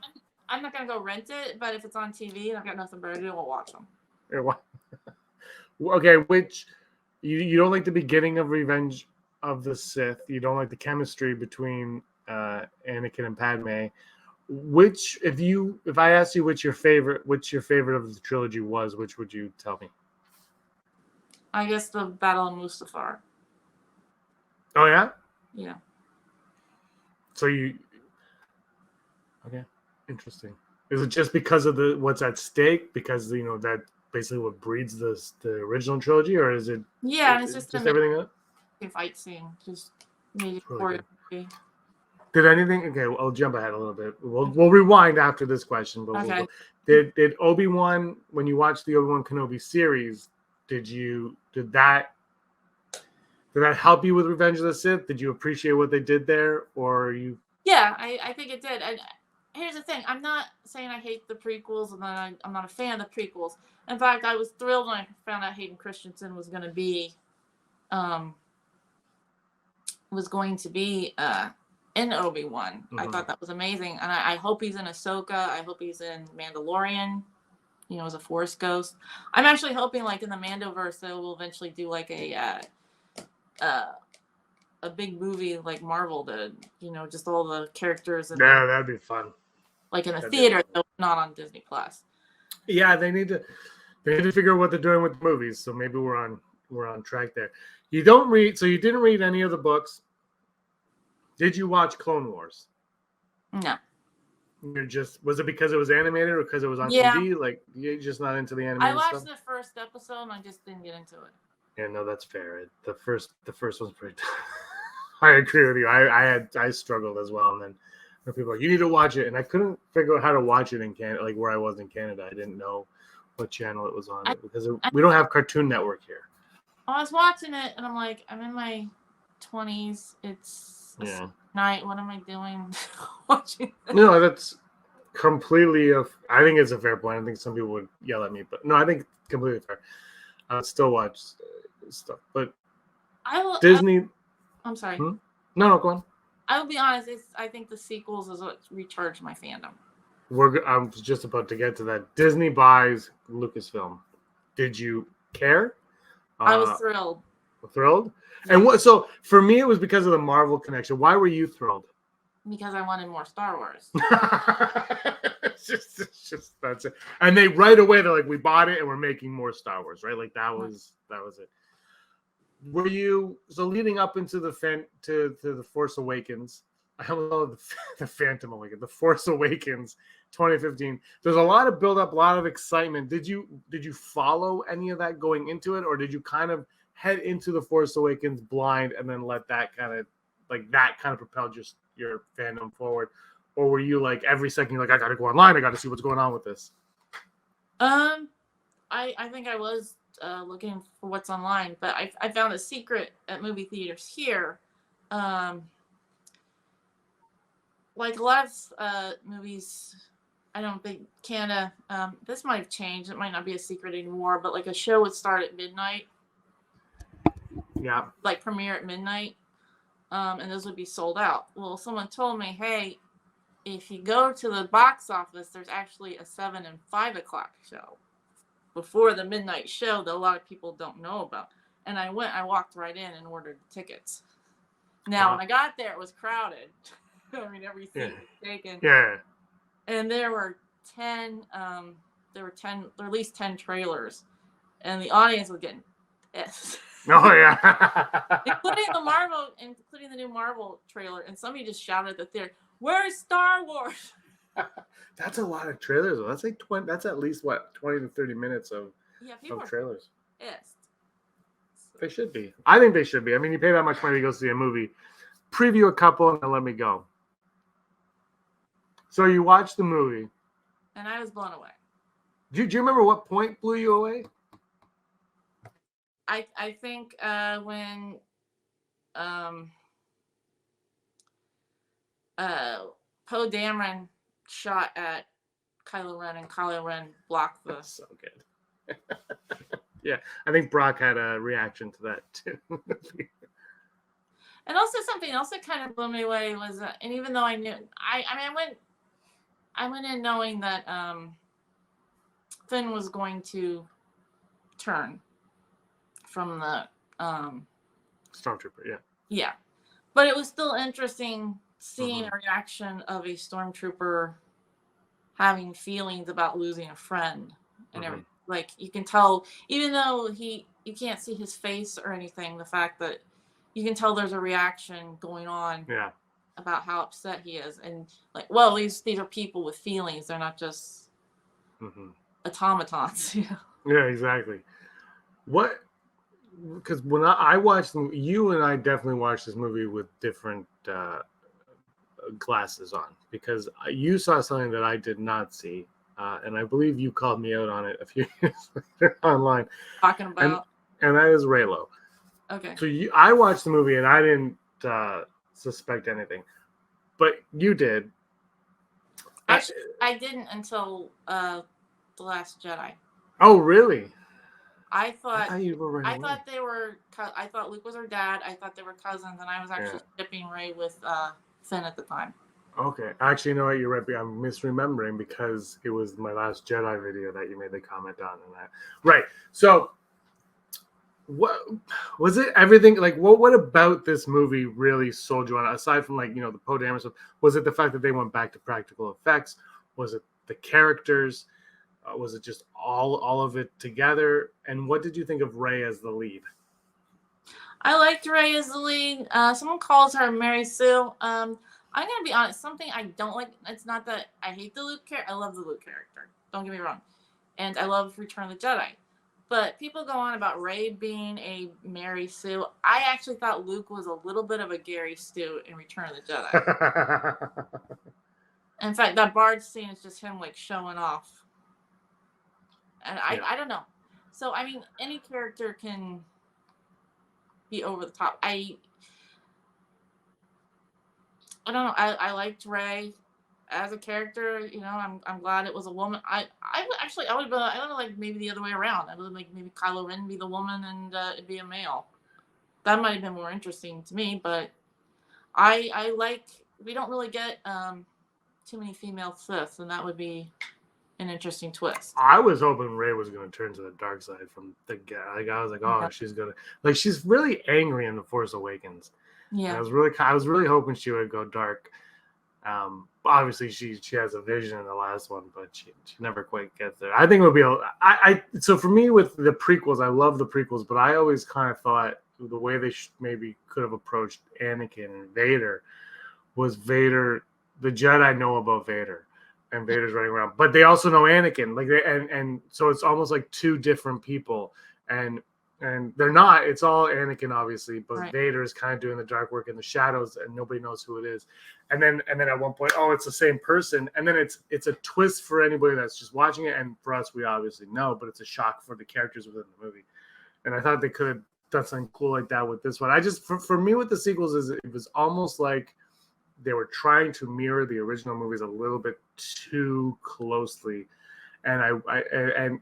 I'm not gonna go rent it, but if it's on TV and I've got nothing better to do, I'll watch them. Okay, which you don't like the beginning of Revenge of the Sith. You don't like the chemistry between Anakin and Padme. Which, if I asked you which your favorite of the trilogy was, which would you tell me? I guess the Battle of Mustafar. Oh yeah? Yeah. So okay, interesting. Is it just because of what's at stake? Because that basically what breeds the original trilogy, or is it? Yeah, and it's just everything else. Fight scene, just made Really it. Did anything? Okay, I'll jump ahead a little bit. We'll rewind after this question. But okay. Did Obi-Wan, when you watched the Obi-Wan Kenobi series, did that help you with Revenge of the Sith? Did you appreciate what they did there, or you? Yeah, I think it did. And here's the thing: I'm not saying I hate the prequels, and that I'm not a fan of the prequels. In fact, I was thrilled when I found out Hayden Christensen was going to be, in Obi-Wan. I thought that was amazing, and I hope he's in Ahsoka. I hope he's in Mandalorian. As a Force ghost. I'm actually hoping, like in the Mandoverse, they will eventually do like a big movie like Marvel did. Just all the characters. Yeah, that'd be fun. Like in a theater, though, not on Disney Plus. Yeah, they need to figure out what they're doing with the movies. So maybe we're on track there. You didn't read any of the books. Did you watch Clone Wars? No. Was it because it was animated or because it was on TV? Like, you're just not into the animated stuff? I watched the first episode and I just didn't get into it. Yeah, no, that's fair. The first one's pretty I agree with you. I struggled as well, and then people were like, you need to watch it, and I couldn't figure out how to watch it in Canada, like where I was in Canada. I didn't know what channel it was on because we don't have Cartoon Network here. I was watching it and I'm like, I'm in my 20s. It's night. What am I doing watching this? No, that's completely I think it's a fair point. I think some people would yell at me, but no, I think it's completely fair. I still watch stuff, but Disney. I'm sorry. No, go on. I will be honest. I think the sequels is what recharged my fandom. I'm just about to get to that. Disney buys Lucasfilm. Did you care? I was thrilled. Thrilled? And what? So for me, it was because of the Marvel connection. Why were you thrilled? Because I wanted more Star Wars. it's just that's it. And they right away they're like, we bought it and we're making more Star Wars, right? Like that was it. Were you leading up into the Force Awakens? I don't know the Phantom Awakens, the Force Awakens, 2015. There's a lot of build up, a lot of excitement. Did you follow any of that going into it, or did you kind of head into the Force Awakens blind and then let that kind of propelled your fandom forward? or were you like every second you're like, I gotta go online, I gotta see what's going on with this? I think I was looking for what's online, but I found a secret at movie theaters here. Like a lot of movies, I don't think Canada. This might have changed. It might not be a secret anymore. But like a show would start at midnight. Yeah. Like premiere at midnight, and those would be sold out. Well, someone told me, hey, if you go to the box office, there's actually a 7 and 5 o'clock show before the midnight show that a lot of people don't know about. And I walked right in and ordered tickets. Now, when I got there, it was crowded. I mean, every seat was taken. Yeah. And there were 10, there were at least 10 trailers. And the audience was getting pissed. Oh, yeah. including the new Marvel trailer. And somebody just shouted at the theater, "Where's Star Wars?" That's a lot of trailers, though. That's like 20. That's at least 20 to 30 minutes of trailers. Pissed. They should be. I think they should be. I mean, you pay that much money to go see a movie, preview a couple, and then let me go. So you watched the movie, and I was blown away. Do you remember what point blew you away? I think when Poe Dameron shot at Kylo Ren and Kylo Ren blocked the. That's so good. Yeah, I think Brock had a reaction to that too. And also something else that kind of blew me away was, and even though I knew, I went in knowing that Finn was going to turn from the Stormtrooper, yeah. Yeah. But it was still interesting seeing a reaction of a Stormtrooper having feelings about losing a friend and everything. Like you can tell, even though you can't see his face or anything, the fact that you can tell there's a reaction going on about how upset he is. And like, well, these are people with feelings. They're not just automatons. Yeah, exactly. Because when I watched you and I definitely watched this movie with different glasses on, because you saw something that I did not see, and I believe you called me out on it a few years later online. Talking about, and that is Raylo. Okay. So I watched the movie and I didn't suspect anything, but you did. Actually, I didn't until The Last Jedi. Oh, really? I thought I thought Luke was her dad. I thought they were cousins, and I was actually shipping Ray with Finn at the time. Okay, actually, you know what? You're right. I'm misremembering because it was my Last Jedi video that you made the comment on, and that. Right. So, what was it? Everything like what about this movie really sold you on? Aside from the Poe Dameron stuff, was it the fact that they went back to practical effects? Was it the characters? Was it just all of it together? And what did you think of Rey as the lead? I liked Rey as the lead. Someone calls her Mary Sue. I'm gonna be honest. Something I don't like. It's not that I hate the Luke character. I love the Luke character. Don't get me wrong. And I love Return of the Jedi. But people go on about Rey being a Mary Sue. I actually thought Luke was a little bit of a Gary Stu in Return of the Jedi. In fact, that barge scene is just him like showing off. And I don't know. So I mean, any character can be over the top. I don't know. I liked Rey as a character. I'm glad it was a woman. I would like maybe the other way around. I would like maybe Kylo Ren be the woman and it'd be a male. That might have been more interesting to me. But I like, we don't really get too many female Siths, and that would be an interesting twist. I was hoping Rey was going to turn to the dark side from the guy. Like, I was like, oh, she's gonna she's really angry in The Force Awakens. Yeah, and I was really hoping she would go dark. Obviously, she has a vision in the last one, but she never quite gets there. I think it would be so for me with the prequels. I love the prequels, but I always kind of thought the way they maybe could have approached Anakin and Vader was Vader. The Jedi know about Vader. And Vader's running around, but they also know Anakin. And so it's almost like two different people. And And they're not. It's all Anakin, obviously, but Right. Vader is kind of doing the dark work in the shadows, and nobody knows who it is. And then at one point, oh, it's the same person. And then it's a twist for anybody that's just watching it, and for us, we obviously know, but it's a shock for the characters within the movie. And I thought they could have done something cool like that with this one. I just for me with the sequels is it was almost like they were trying to mirror the original movies a little bit too closely. And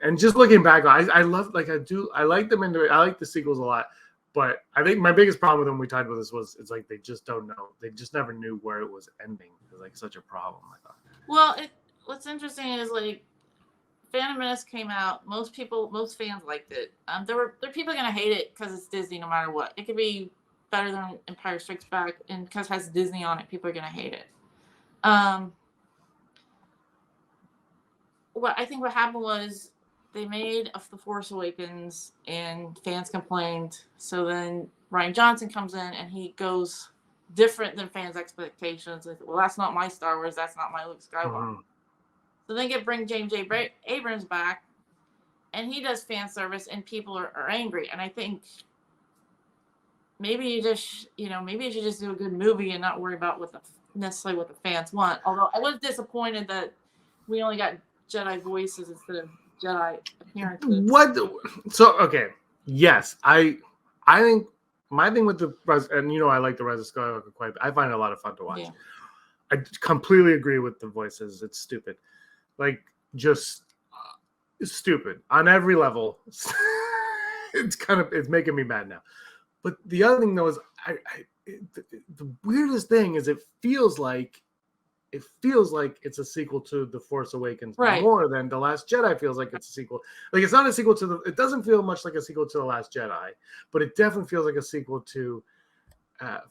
and just looking back, I love I like them into it. I like the sequels a lot, but I think my biggest problem with them we talked about this was it's like they just don't know. They just never knew where it was ending. It was like such a problem. I thought. Well, what's interesting is like Phantom Menace came out. Most fans liked it. There are people gonna hate it because it's Disney, no matter what. It could be better than Empire Strikes Back, and because it has Disney on it, people are gonna hate it. What happened was they made The Force Awakens and fans complained. So then Rian Johnson comes in and he goes different than fans' expectations. Like, well, that's not my Star Wars. That's not my Luke Skywalker. Mm-hmm. So then bring James J. Abrams back, and he does fan service, and people are angry. And I think maybe you should just do a good movie and not worry about necessarily what the fans want. Although I was disappointed that we only got Jedi voices instead of Jedi appearances. What? So okay, yes, I think my thing with the and I like the Rise of Skywalker quite. I find it a lot of fun to watch. Yeah. I completely agree with the voices. It's stupid, like just stupid on every level. It's making me mad now. But the other thing though is the weirdest thing is it feels like it's a sequel to The Force Awakens more than The Last Jedi feels like it's a sequel. Like it's not a sequel to it doesn't feel much like a sequel to The Last Jedi, but it definitely feels like a sequel to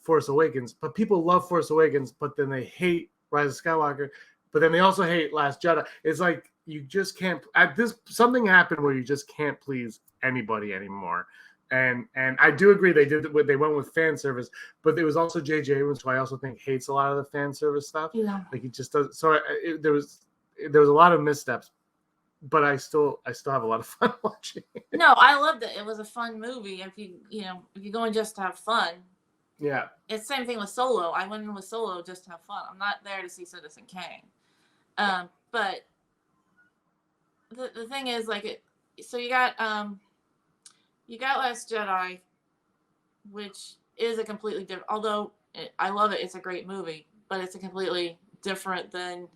Force Awakens. But people love Force Awakens, but then they hate Rise of Skywalker, but then they also hate Last Jedi. It's like you just can't something happened where you just can't please anybody anymore. And I do agree they went with fan service, but it was also J.J. Abrams, who I also think hates a lot of the fan service stuff. Yeah. Like he just does. So there was a lot of missteps, but I still have a lot of fun watching it. No, I loved it. It was a fun movie. If you go in just to have fun. Yeah. It's the same thing with Solo. I went in with Solo just to have fun. I'm not there to see Citizen Kane. But the thing is so you got Last Jedi, which is a completely different, although I love it. It's a great movie, but it's a completely different than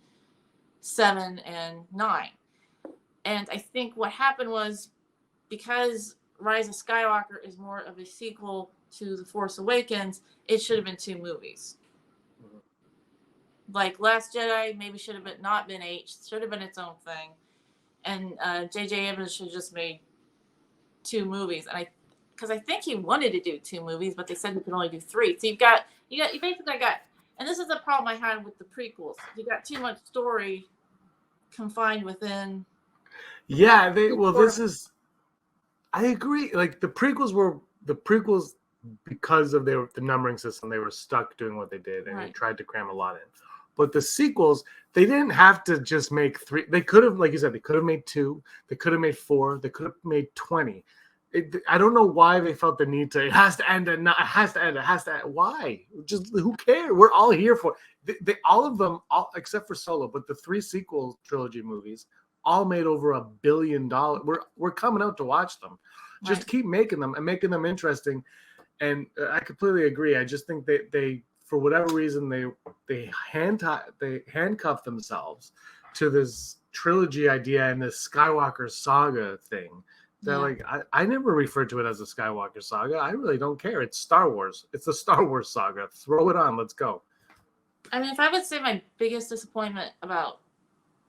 7 and 9. And I think what happened was because Rise of Skywalker is more of a sequel to The Force Awakens, it should have been 2 movies. Mm-hmm. Like Last Jedi maybe should have not been 8, should have been its own thing. And J.J. Abrams should have just made 2 movies. And because I think he wanted to do 2 movies, but they said he could only do 3. So you basically got, and this is the problem I had with the prequels. You got too much story confined within. Yeah, I agree. Like the prequels because of the numbering system, they were stuck doing what they did, and they tried to cram a lot in. But the sequels, they didn't have to just make 3. They could have, like you said, they could have made 2. They could have made 4. They could have made 20. I don't know why they felt the need to. It has to end. It has to end. It has to end. Why? Just who cares? We're all here for it. All of them, except for Solo, but the 3 sequel trilogy movies all made over $1 billion. We're coming out to watch them. Just keep making them and making them interesting. And I completely agree. I just think they for whatever reason they handcuff themselves to this trilogy idea and this Skywalker saga thing. That I never referred to it as a Skywalker saga. I really don't care. It's Star Wars. It's the Star Wars saga. Throw it on. Let's go. I mean, if I would say my biggest disappointment about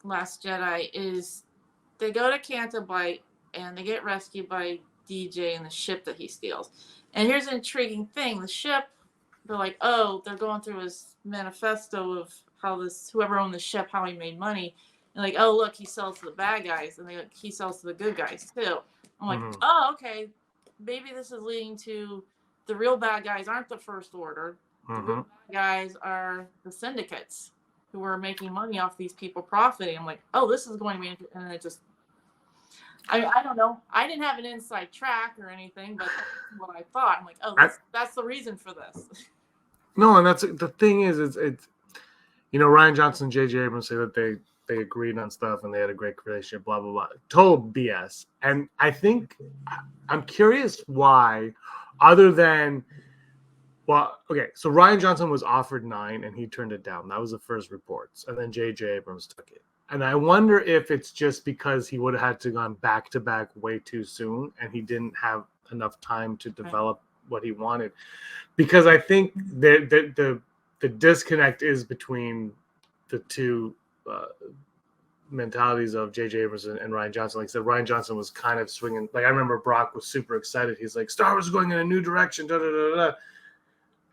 Last Jedi is they go to Canto Bight and they get rescued by DJ and the ship that he steals. And here's an intriguing thing. The ship, they're like, oh, they're going through his manifesto of how whoever owned the ship, how he made money. And like, oh, look, he sells to the bad guys. And he sells to the good guys, too. I'm like, oh, okay. Maybe this is leading to the real bad guys aren't the First Order. The real bad guys are the syndicates who are making money off these people profiting. I'm like, oh, this is going to be interesting. And it just, I don't know. I didn't have an inside track or anything, but that's what I thought. I'm like, oh, that's the reason for this. No, and that's the thing is, it's Rian Johnson and J.J. Abrams say that they agreed on stuff and they had a great relationship, blah, blah, blah. Total BS. And I think I'm curious why, other than, well, okay, so Rian Johnson was offered 9 and he turned it down. That was the first reports. And then J.J. Abrams took it. And I wonder if it's just because he would have had to gone back to back way too soon and he didn't have enough time to develop what he wanted. Because I think the disconnect is between the two mentalities of J.J. Abrams and Rian Johnson. Like I said, Rian Johnson was kind of swinging. Like I remember Brock was super excited. He's like, Star Wars is going in a new direction. Da, da, da, da.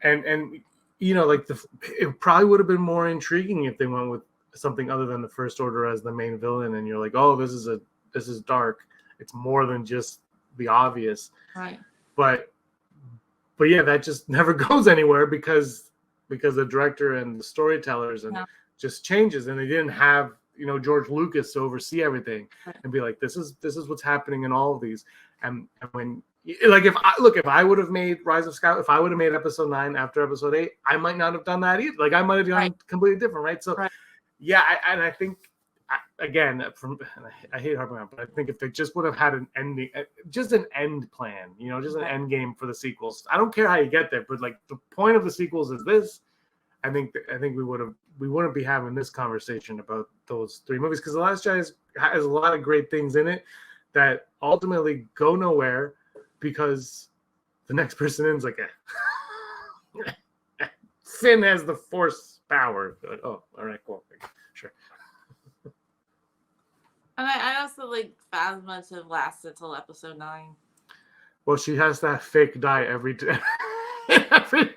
And it probably would have been more intriguing if they went with something other than the First Order as the main villain. And you're like, oh, this is dark. It's more than just the obvious. Right. But yeah, that just never goes anywhere because the director and the storytellers and just changes, and they didn't have George Lucas to oversee everything and be like, this is what's happening in all of these. And when if I would have made Rise of Skywalker, if I would have made Episode 9 after Episode 8, I might not have done that either. Like I might have done completely different, right? So yeah, I think. Again, I hate harping on, but I think if they just would have had an ending, just an end plan, just an end game for the sequels. I don't care how you get there, but like the point of the sequels is this. I think we wouldn't be having this conversation about those 3 movies because The Last Jedi has a lot of great things in it that ultimately go nowhere because the next person in is like, Finn has the Force power. Like, oh, all right, cool, sure. And I also like Phasma to have lasted till Episode 9. Well, she has that fake die every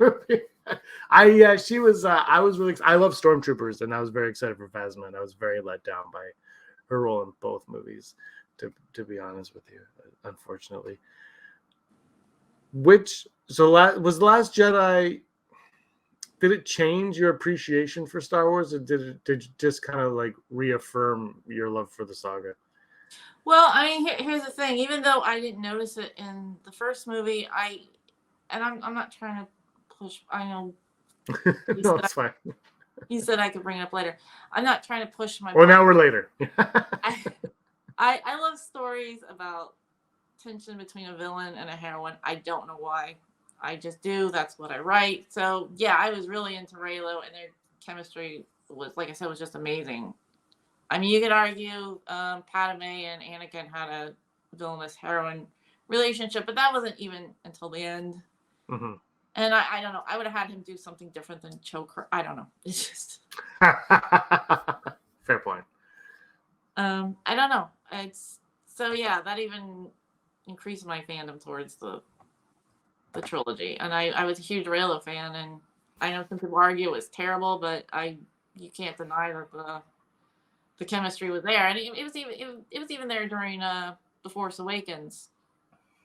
movie. I was really. I love Stormtroopers, and I was very excited for Phasma, and I was very let down by her role in both movies. To be honest with you, unfortunately. Was The Last Jedi? Did it change your appreciation for Star Wars, or did you just kind of like reaffirm your love for the saga? Well, I mean, here's the thing. Even though I didn't notice it in the first movie, I'm not trying to push. I know. No, it's fine. He said I could bring it up later. I'm not trying to push my. Well, now we're later. I love stories about tension between a villain and a heroine. I don't know why. I just do. That's what I write. So yeah, I was really into Reylo, and their chemistry was, like I said, was just amazing. I mean, you could argue Padme and Anakin had a villainous heroine relationship, but that wasn't even until the end. Mm-hmm. And I don't know. I would have had him do something different than choke her. I don't know. It's just fair point. I don't know. It's so yeah. That even increased my fandom towards the trilogy, and I was a huge Reylo fan, and I know some people argue it was terrible, but you can't deny that the chemistry was there, and it was even there during The Force Awakens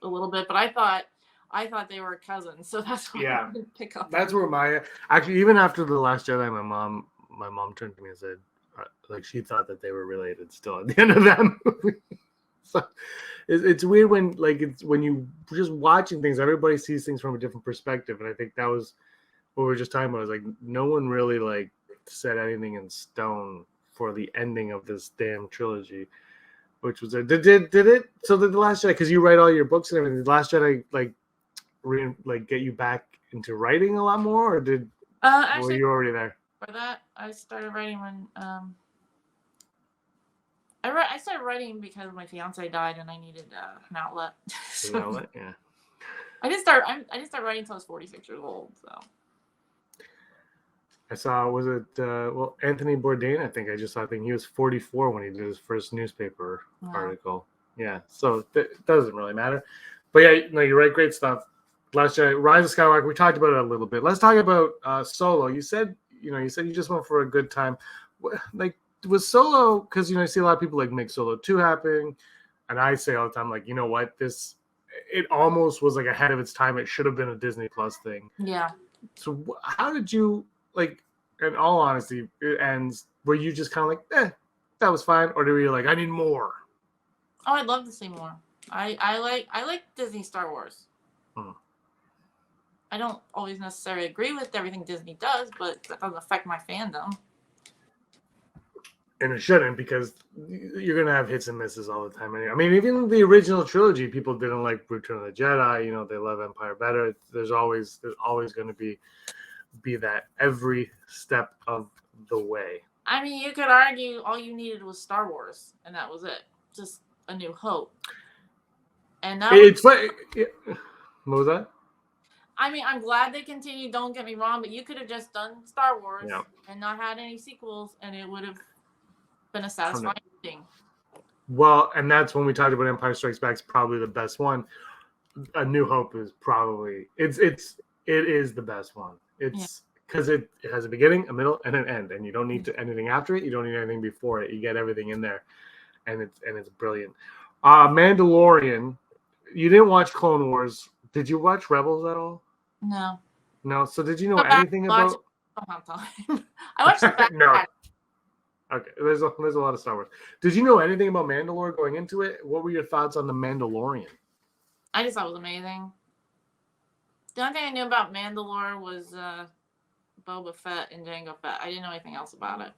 a little bit, but I thought they were cousins, so that's why I didn't pick up. That's where actually even after The Last Jedi, my mom turned to me and said like she thought that they were related still at the end of that movie. So it's weird when you just watching things, everybody sees things from a different perspective, and I think that was what we were just talking about. Is like no one really like set anything in stone for the ending of this damn trilogy, which was did it? So did The Last Jedi, because you write all your books and everything, did The Last Jedi get you back into writing a lot more, or were you already there? For that, I started writing when I started writing because my fiance died and I needed an outlet. An outlet, yeah. I didn't start writing until I was 46 years old. So I saw, was it Anthony Bourdain? I think he was 44 when he did his first newspaper article. Yeah, so it doesn't really matter. But yeah, no, you write great stuff. Last Jedi, Rise of Skywalker. We talked about it a little bit. Let's talk about Solo. You said you just went for a good time. Like, was Solo, because you see a lot of people like make Solo 2 happen, and I say all the time, like, you know what, it almost was like ahead of its time. It should have been a Disney Plus thing. Yeah. So how did you, like, in all honesty, it ends, were you just kind of like, that was fine, or were you like, I need more? Oh, I'd love to see more. I like Disney Star Wars. Hmm. I don't always necessarily agree with everything Disney does, but that doesn't affect my fandom. And it shouldn't, because you're gonna have hits and misses all the time. I mean, even the original trilogy, people didn't like Return of the Jedi. You know, they love Empire better. There's always going to be that every step of the way. I mean, you could argue all you needed was Star Wars, and that was it. Just A New Hope. And that It's what was that? I mean, I'm glad they continued. Don't get me wrong, but you could have just done Star Wars Yeah. and not had any sequels, and it would have been a satisfying thing. Well, and that's when we talked about Empire Strikes Back is probably the best one. A New Hope is probably it is the best one. It's because it has a beginning, a middle, and an end, and you don't need anything after it. You don't need anything before it. You get everything in there, and it's brilliant. Mandalorian. You didn't watch Clone Wars. Did you watch Rebels at all? No. No. So did you know anything about? I don't have time. I watched the back. No. Okay. There's a lot of Star Wars. Did you know anything about Mandalore going into it? What were your thoughts on the Mandalorian? I just thought it was amazing. The only thing I knew about Mandalore was Boba Fett and Jango Fett. I didn't know anything else about it.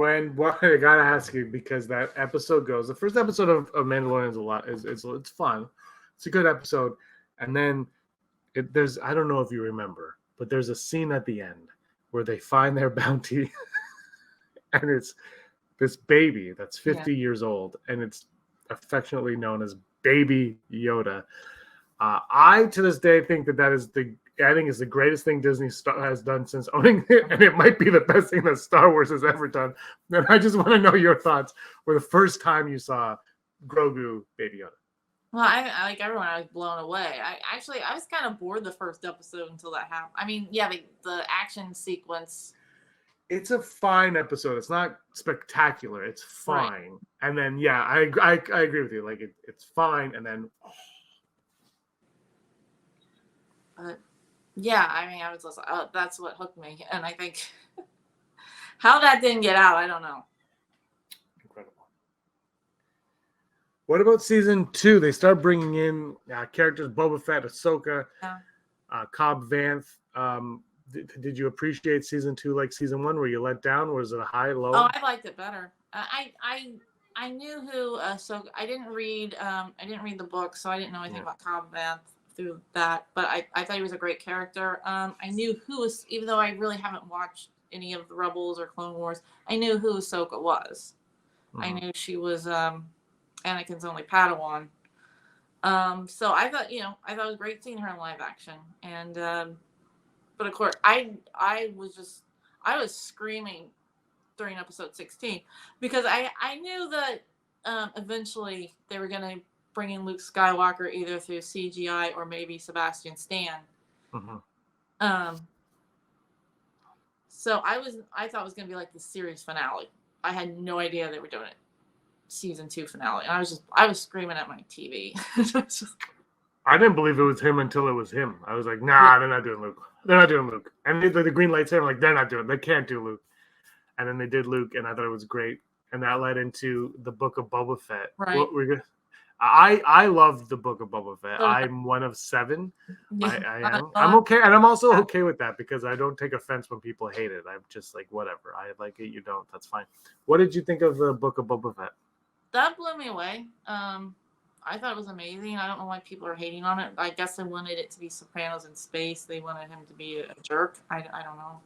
I gotta ask you, because that episode goes. The first episode of Mandalorian is it's fun. It's a good episode, and then there's, I don't know if you remember, but there's a scene at the end where they find their bounty, and it's this baby that's 50 years old, and it's affectionately known as Baby Yoda. I to this day think that is the greatest thing Disney has done since owning it, and it might be the best thing that Star Wars has ever done. And I just want to know your thoughts. For the first time you saw Grogu, Baby Yoda. Well, I like everyone. I was blown away. I was kind of bored the first episode until that happened. I mean, yeah, the action sequence. It's a fine episode. It's not spectacular. It's fine. Right. And then, yeah, I agree with you. Like it's fine, and then. Yeah, I mean, I was just, that's what hooked me, and I think how that didn't get out, I don't know. Incredible. What about season 2? They start bringing in characters: Boba Fett, Ahsoka, Cobb Vanth. Did you appreciate season 2 like season 1? Were you let down? Was it a high, low? Oh, I liked it better. I knew who Ahsoka. I didn't read the book, so I didn't know anything about Cobb Vanth through that, but I thought he was a great character. I knew who was, even though I really haven't watched any of the Rebels or Clone Wars, I knew who Ahsoka was. Mm-hmm. I knew she was Anakin's only Padawan. So I thought it was great seeing her in live action. And but of course I was screaming during episode 16 because I knew that eventually they were gonna bring in Luke Skywalker either through CGI or maybe Sebastian Stan. Mm-hmm. So I thought it was gonna be like the series finale. I had no idea they were doing it season 2 finale, and I was screaming at my TV. I didn't believe it was him until it was him. I was like, nah, they're not doing Luke. They're not doing Luke. And the green lightsaber, like, they're not doing it. They can't do Luke. And then they did Luke, and I thought it was great. And that led into the Book of Boba Fett. Right. I love the Book of Boba Fett. I'm one of 7. Yeah. I am. I'm okay, and I'm also okay with that because I don't take offense when people hate it. I'm just like, whatever. I like it, you don't. That's fine. What did you think of the Book of Boba Fett? That blew me away. I thought it was amazing. I don't know why people are hating on it. I guess they wanted it to be Sopranos in space. They wanted him to be a jerk. I don't know.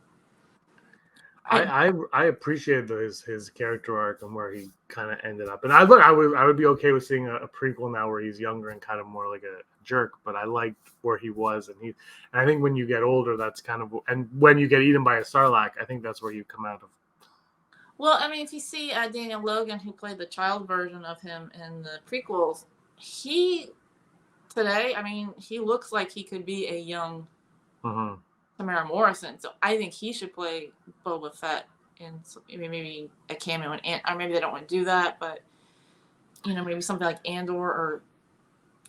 I appreciated his character arc and where he kind of ended up. And I would be okay with seeing a prequel now where he's younger and kind of more like a jerk. But I liked where he was, and I think when you get older, that's kind of, and when you get eaten by a Sarlacc, I think that's where you come out of. Well, I mean, if you see Daniel Logan, who played the child version of him in the prequels, he looks like he could be a young. Mm-hmm. Tamara Morrison, so I think he should play Boba Fett in maybe a cameo, or maybe they don't want to do that, but maybe something like Andor or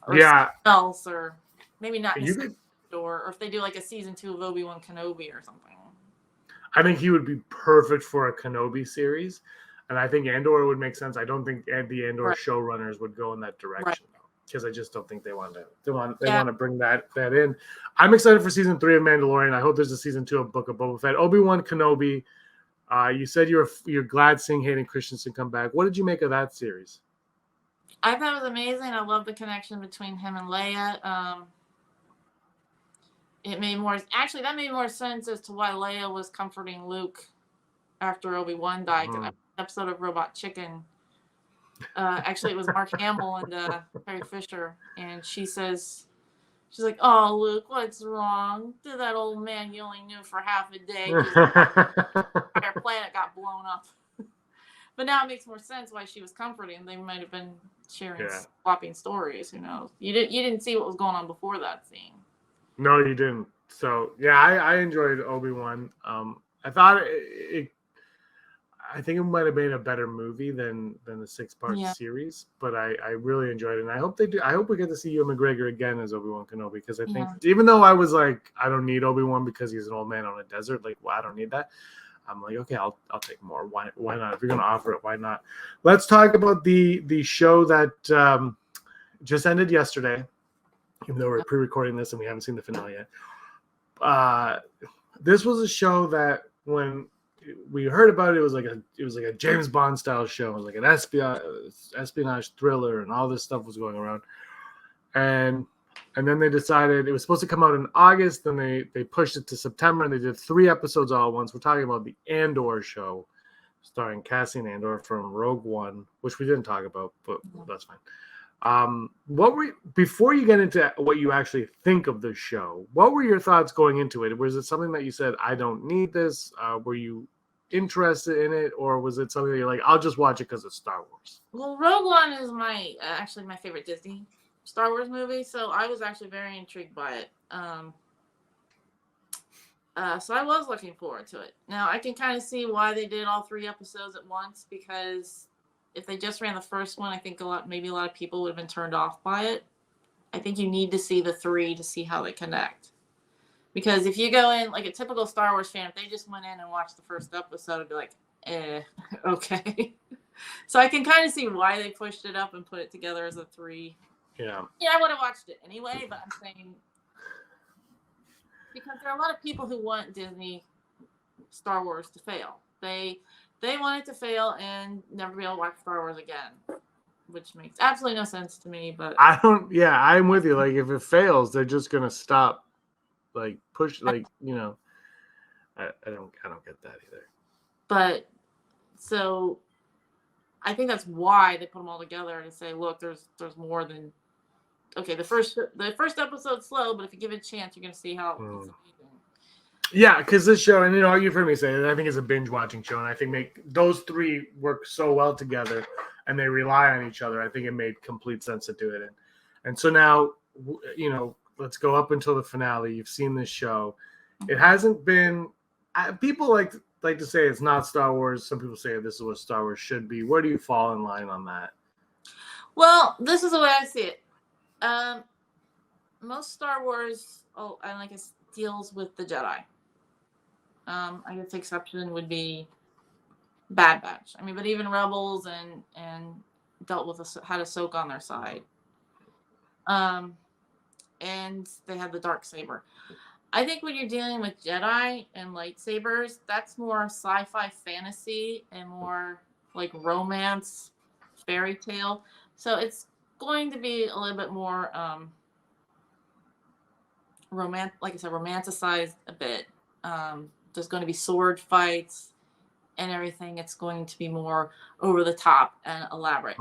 something else, or maybe not Andor, or if they do like a season 2 of Obi-Wan Kenobi or something. I think he would be perfect for a Kenobi series, And I think Andor would make sense. I don't think the Andor Right. showrunners would go in that direction because I just don't think they want to. They want Yeah. to bring that in. I'm excited for season 3 of Mandalorian. I hope there's a season 2 of Book of Boba Fett. Obi-Wan Kenobi. You said you're glad seeing Hayden Christensen come back. What did you make of that series? I thought it was amazing. I love the connection between him and Leia. It made more that made more sense as to why Leia was comforting Luke after Obi-Wan died. Because episode of Robot Chicken. Actually, it was Mark Hamill and Carrie Fisher, and she's like, "Oh, Luke, what's wrong? To that old man you only knew for half a day. Our planet got blown up." But now it makes more sense why she was comforting. They might have been sharing, swapping stories. Who knows? You didn't see what was going on before that scene. No, you didn't. So yeah, I enjoyed Obi-Wan. I thought I think it might have been a better movie than the 6-part series, but I really enjoyed it, and I hope they do. I hope we get to see Ewan McGregor again as Obi-Wan Kenobi, because I think even though I was like, I don't need Obi-Wan because he's an old man on a desert, like, well, I don't need that. I'm like, okay, I'll take more. Why not? If you're gonna offer it, why not? Let's talk about the show that just ended yesterday, even though we're pre-recording this and we haven't seen the finale yet. This was a show that when we heard about it, it was like a James Bond style show. It was like an espionage thriller, and all this stuff was going around. And then they decided it was supposed to come out in August. Then they pushed it to September, and they did 3 episodes all at once. We're talking about the Andor show, starring Cassian Andor from Rogue One, which we didn't talk about, but that's fine. Before you get into what you actually think of the show, what were your thoughts going into it? Was it something that you said, I don't need this? Were you interested in it, or was it something that you're like, I'll just watch it because it's Star Wars? Well, Rogue One is actually my favorite Disney Star Wars movie, so I was actually very intrigued by it. So I was looking forward to it. Now I can kind of see why they did all 3 episodes at once, because if they just ran the first one, I think maybe a lot of people would have been turned off by it. I think you need to see the 3 to see how they connect. Because if you go in like a typical Star Wars fan, if they just went in and watched the first episode, it'd be like, okay. So I can kind of see why they pushed it up and put it together as a 3. Yeah, I would have watched it anyway, but I'm saying because there are a lot of people who want Disney Star Wars to fail. They want it to fail and never be able to watch Star Wars again, which makes absolutely no sense to me. But I'm with you. Like, if it fails, they're just gonna stop. Like, push. Like, I don't get that either. But so I think that's why they put them all together and say, look, there's more than. Okay, the first episode's slow, but if you give it a chance, you're going to see how it's amazing. Yeah, because this show, and you've heard me say it, I think it's a binge-watching show, and I think those 3 work so well together, and they rely on each other. I think it made complete sense to do it. And so now, let's go up until the finale. You've seen this show. It hasn't been – people like to say it's not Star Wars. Some people say this is what Star Wars should be. Where do you fall in line on that? Well, this is the way I see it. Most Star Wars, deals with the Jedi. I guess the exception would be Bad Batch. I mean, but even Rebels and dealt with had Ahsoka on their side. And they had the Darksaber. I think when you're dealing with Jedi and lightsabers, that's more sci-fi fantasy and more like romance, fairy tale. So it's going to be a little bit more romanticized a bit. There's going to be sword fights and everything. It's going to be more over the top and elaborate.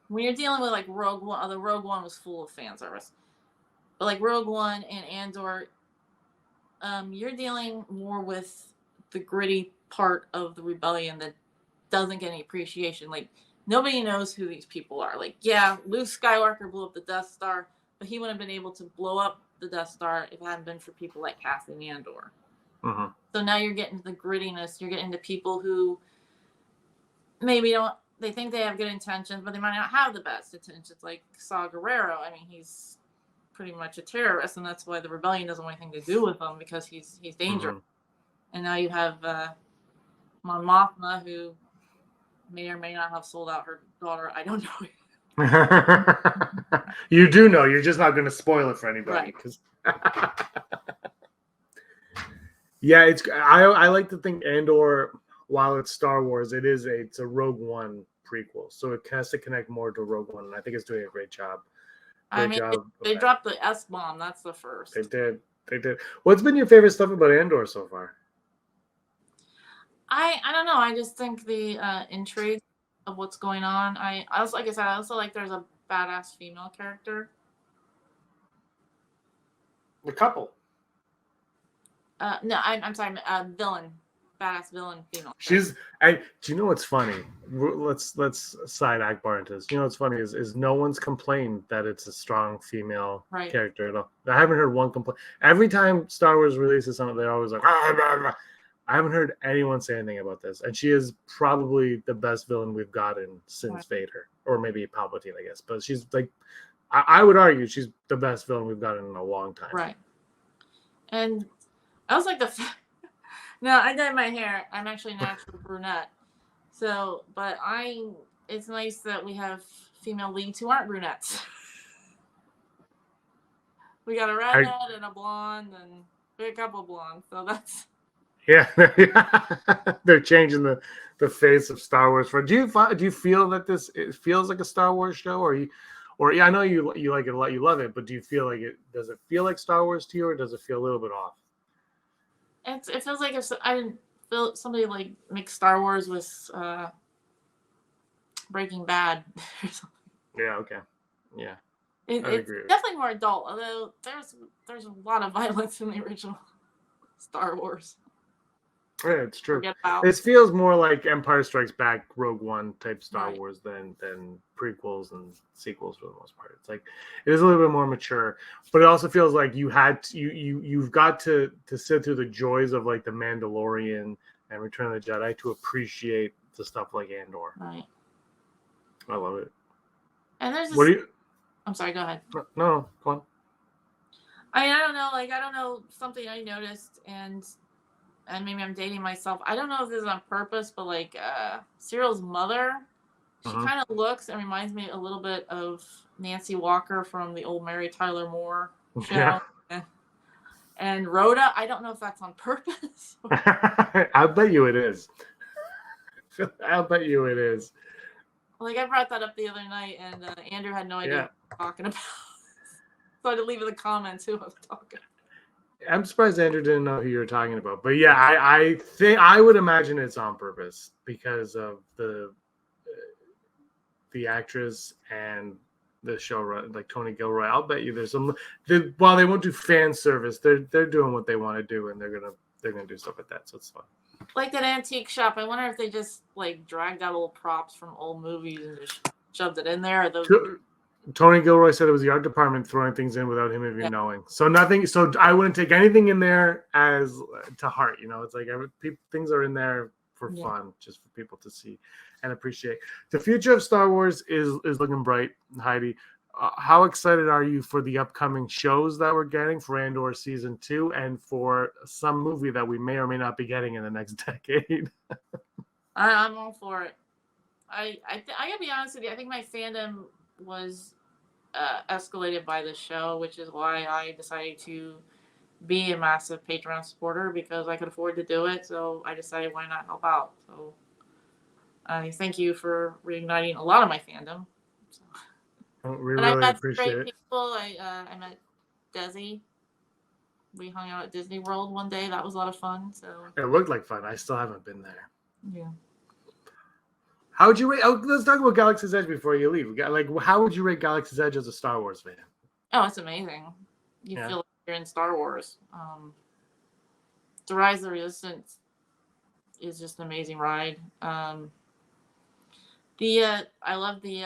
When you're dealing with like Rogue One, the Rogue One was full of fan service. But like Rogue One and Andor, you're dealing more with the gritty part of the rebellion that doesn't get any appreciation. Like, nobody knows who these people are. Like, yeah, Luke Skywalker blew up the Death Star, but he wouldn't have been able to blow up the Death Star if it hadn't been for people like Cassian Andor. So now you're getting to the grittiness. You're getting to people who maybe they think they have good intentions, but they might not have the best intentions. Like Saw Gerrera. I mean, he's pretty much a terrorist, and that's why the rebellion doesn't want anything to do with him, because he's dangerous. And now you have Mon Mothma, who may or may not have sold out her daughter. I don't know. You do know. You're just not going to spoil it for anybody. Right. 'Cause yeah, I like to think Andor, while it's Star Wars, it's a Rogue One prequel, so it has to connect more to Rogue One, and I think it's doing a great job. I mean, they dropped the S-bomb. That's the first. They did. What's been your favorite stuff about Andor so far? I don't know. I just think the intrigue of what's going on. I also, like I said, I also like there's a badass female character. The couple. No, I'm sorry. Villain, badass villain female. Do you know what's funny? Let's side Akbar into this. You know what's funny is no one's complained that it's a strong female character at all. I haven't heard one complaint. Every time Star Wars releases something, they're always like, ah, blah, blah. I haven't heard anyone say anything about this, and she is probably the best villain we've gotten since Vader, or maybe Palpatine, I guess. But she's like, I would argue she's the best villain we've gotten in a long time. Right. And I was like no, I dyed my hair. I'm actually natural brunette. So, but it's nice that we have female leads who aren't brunettes. We got a redhead and a blonde, and we got a couple of blondes. So that's. Yeah, they're changing the face of Star Wars. Do you feel that it feels like a Star Wars show, or I know you like it a lot, you love it, but do you feel like does it feel like Star Wars to you, or does it feel a little bit off? It feels like if I didn't feel somebody like mix Star Wars with Breaking Bad or something. Yeah. Okay. Yeah. It's definitely more adult, although there's a lot of violence in the original Star Wars. Yeah, it's true. It feels more like Empire Strikes Back, Rogue One type Star Wars than prequels and sequels for the most part. It's like it is a little bit more mature, but it also feels like you've got to sit through the joys of like the Mandalorian and Return of the Jedi to appreciate the stuff like Andor. Right. I love it. And there's I'm sorry. Go ahead. No, go on. I don't know. Like I don't know something I noticed and maybe I'm dating myself. I don't know if this is on purpose, but like Cyril's mother, she kind of looks and reminds me a little bit of Nancy Walker from the old Mary Tyler Moore show. Yeah. And Rhoda, I don't know if that's on purpose. I'll bet you it is. I'll bet you it is. Like I brought that up the other night, and Andrew had no idea what I'm talking about. So I had to leave in the comments who I was talking about. I'm surprised Andrew didn't know who you were talking about, but yeah, I think I would imagine it's on purpose because of the actress and the show, like Tony Gilroy. I'll bet you there's some. While they won't do fan service, they're doing what they want to do, and they're gonna do stuff like that. So it's fun. Like that antique shop. I wonder if they just like dragged out old props from old movies and just shoved it in there. Or those. Tony Gilroy said it was the art department throwing things in without him even knowing. So nothing. So I wouldn't take anything in there as to heart. You know, it's like things are in there for fun, just for people to see and appreciate. The future of Star Wars is looking bright, Heidi. How excited are you for the upcoming shows that we're getting for Andor season 2 and for some movie that we may or may not be getting in the next decade? I'm all for it. I gotta be honest with you. I think my fandom was escalated by the show, which is why I decided to be a massive Patreon supporter because I could afford to do it. So I decided why not help out. So I thank you for reigniting a lot of my fandom. So. We really appreciate it. People. I met Desi. We hung out at Disney World one day. That was a lot of fun. So it looked like fun. I still haven't been there. Yeah. How would you rate? Oh, let's talk about Galaxy's Edge before you leave. Like, how would you rate Galaxy's Edge as a Star Wars fan? Oh, it's amazing. You feel like you're in Star Wars. The Rise of the Resistance is just an amazing ride. I love the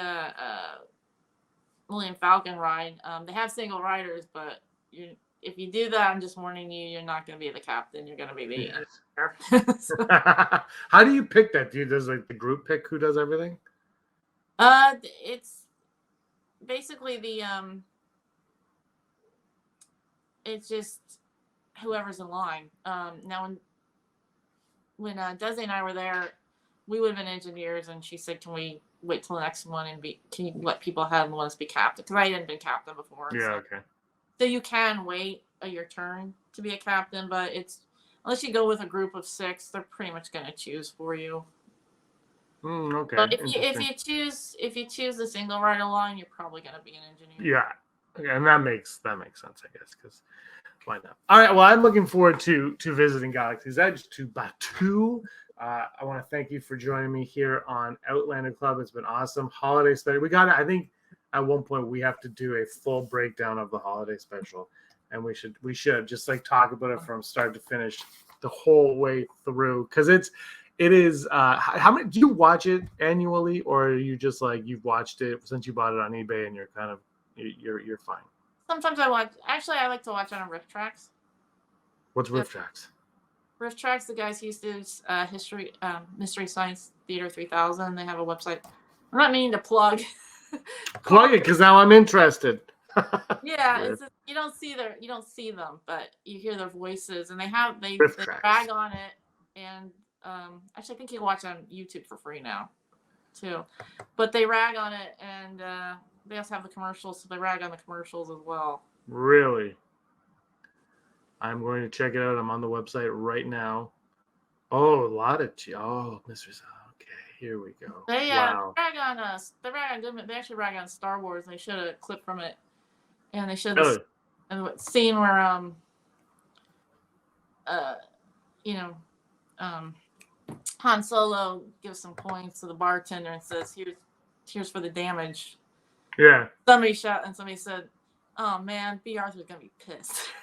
Millennium Falcon ride. They have single riders, but if you do that, I'm just warning you, you're not going to be the captain. You're going to be the How do you pick that? Does like the group pick who does everything? It's basically it's just whoever's in line. Now when Desi and I were there, we would have been engineers, and she said, "Can we wait till the next one and can you let people ahead and let us be captain?" Because I hadn't been captain before. Yeah, so. okay. So you can wait your turn to be a captain, but it's unless you go with a group of 6, they're pretty much going to choose for you. Okay. But if you choose the single ride along, you're probably going to be an engineer. Yeah. Okay, and that makes sense, I guess, because why not? All right. Well, I'm looking forward to visiting Galaxy's Edge to Batuu. I want to thank you for joining me here on Outlander Club. It's been awesome. Holiday special. We got it. I think at one point we have to do a full breakdown of the holiday special, and we should just like talk about it from start to finish, the whole way through, because it is. How many do you watch it annually, or are you just like you've watched it since you bought it on eBay and you're kind of you're fine? Sometimes I watch. Actually, I like to watch on Riff Tracks. What's Riff Tracks? Riff Tracks, the guys who used to do Mystery Science Theater 3000. They have a website. I'm not meaning to plug. Plug it, because now I'm interested. Yeah, it's you don't see them, but you hear their voices, and they brag on it. And actually, I think you can watch it on YouTube for free now, too. But they rag on it, and they also have the commercials, so they rag on the commercials as well. Really? I'm going to check it out. I'm on the website right now. Oh, a lot of Mr. Okay, here we go. They wow. rag on us. They actually rag on Star Wars. They showed a clip from it, and they showed Really? this scene where Han Solo gives some coins to the bartender and says, "Here's for the damage." Yeah. Somebody said, "Oh man, B. Arthur's gonna be pissed."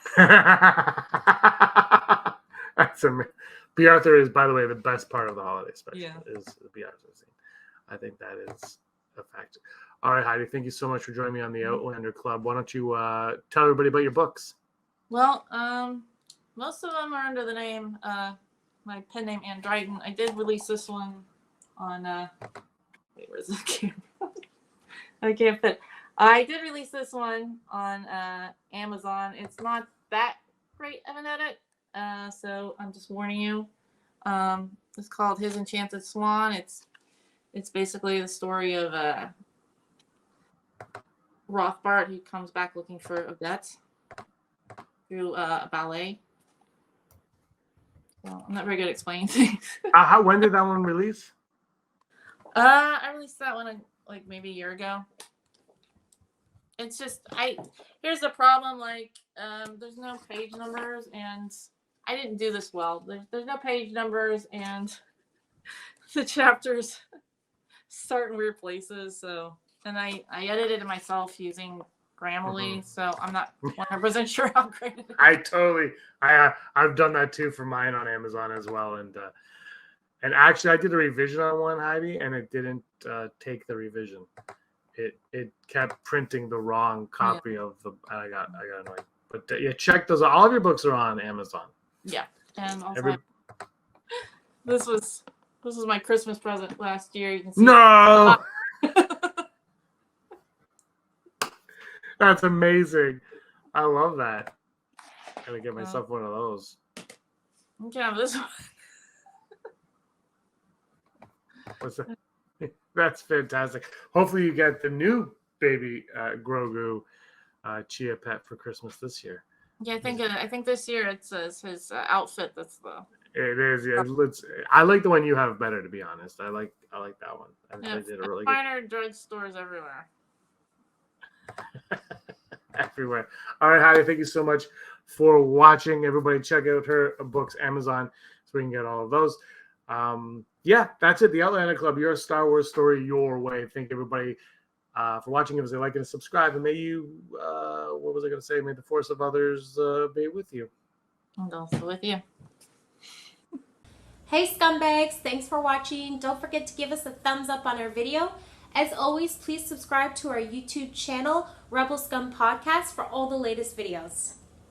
That's amazing. B. Arthur is, by the way, the best part of the holiday special. Yeah. Is the B. Arthur scene. I think that is a fact. All right, Heidi, thank you so much for joining me on the Outlander Club. Why don't you tell everybody about your books? Well, most of them are under the name, my pen name, Ann Dryden. I did release this one on, where's the camera? I can't fit. I did release this one on Amazon. It's not that great of an edit, so I'm just warning you. It's called His Enchanted Swan. It's basically the story of Rothbard, who comes back looking for Odette through a ballet. So I'm not very good at explaining things. When did that one release? I released that one like maybe a year ago. It's just here's the problem, there's no page numbers, and I didn't do this well. There's no page numbers, and the chapters start in weird places, and I edited it myself using Grammarly, so I'm not 100% sure how great it is. I've done that too for mine on Amazon as well, and actually I did a revision on one, Heidi, and it didn't take the revision. It kept printing the wrong copy of the. I got annoyed. But check those. All of your books are on Amazon. Yeah, and also this was my Christmas present last year. You can see. No. That's amazing. I love that. Gotta get myself one of those. Okay, this one. What's that? That's fantastic. Hopefully you get the new baby Grogu Chia pet for Christmas this year. Yeah, I think this year it's his outfit that's the. It is, yeah. I like the one you have better, to be honest. I like that one. I think they did a really finer drug stores everywhere. Everywhere. All right, Heidi, thank you so much for watching. Everybody check out her books, Amazon, so we can get all of those. Yeah, that's it. The Outlander Club, your Star Wars story your way. Thank everybody for watching. Give us a like and a subscribe. And may you, what was I going to say? May the force of others be with you. And also with you. Hey scumbags, thanks for watching. Don't forget to give us a thumbs up on our video. As always, please subscribe to our YouTube channel, Rebel Scum Podcast, for all the latest videos.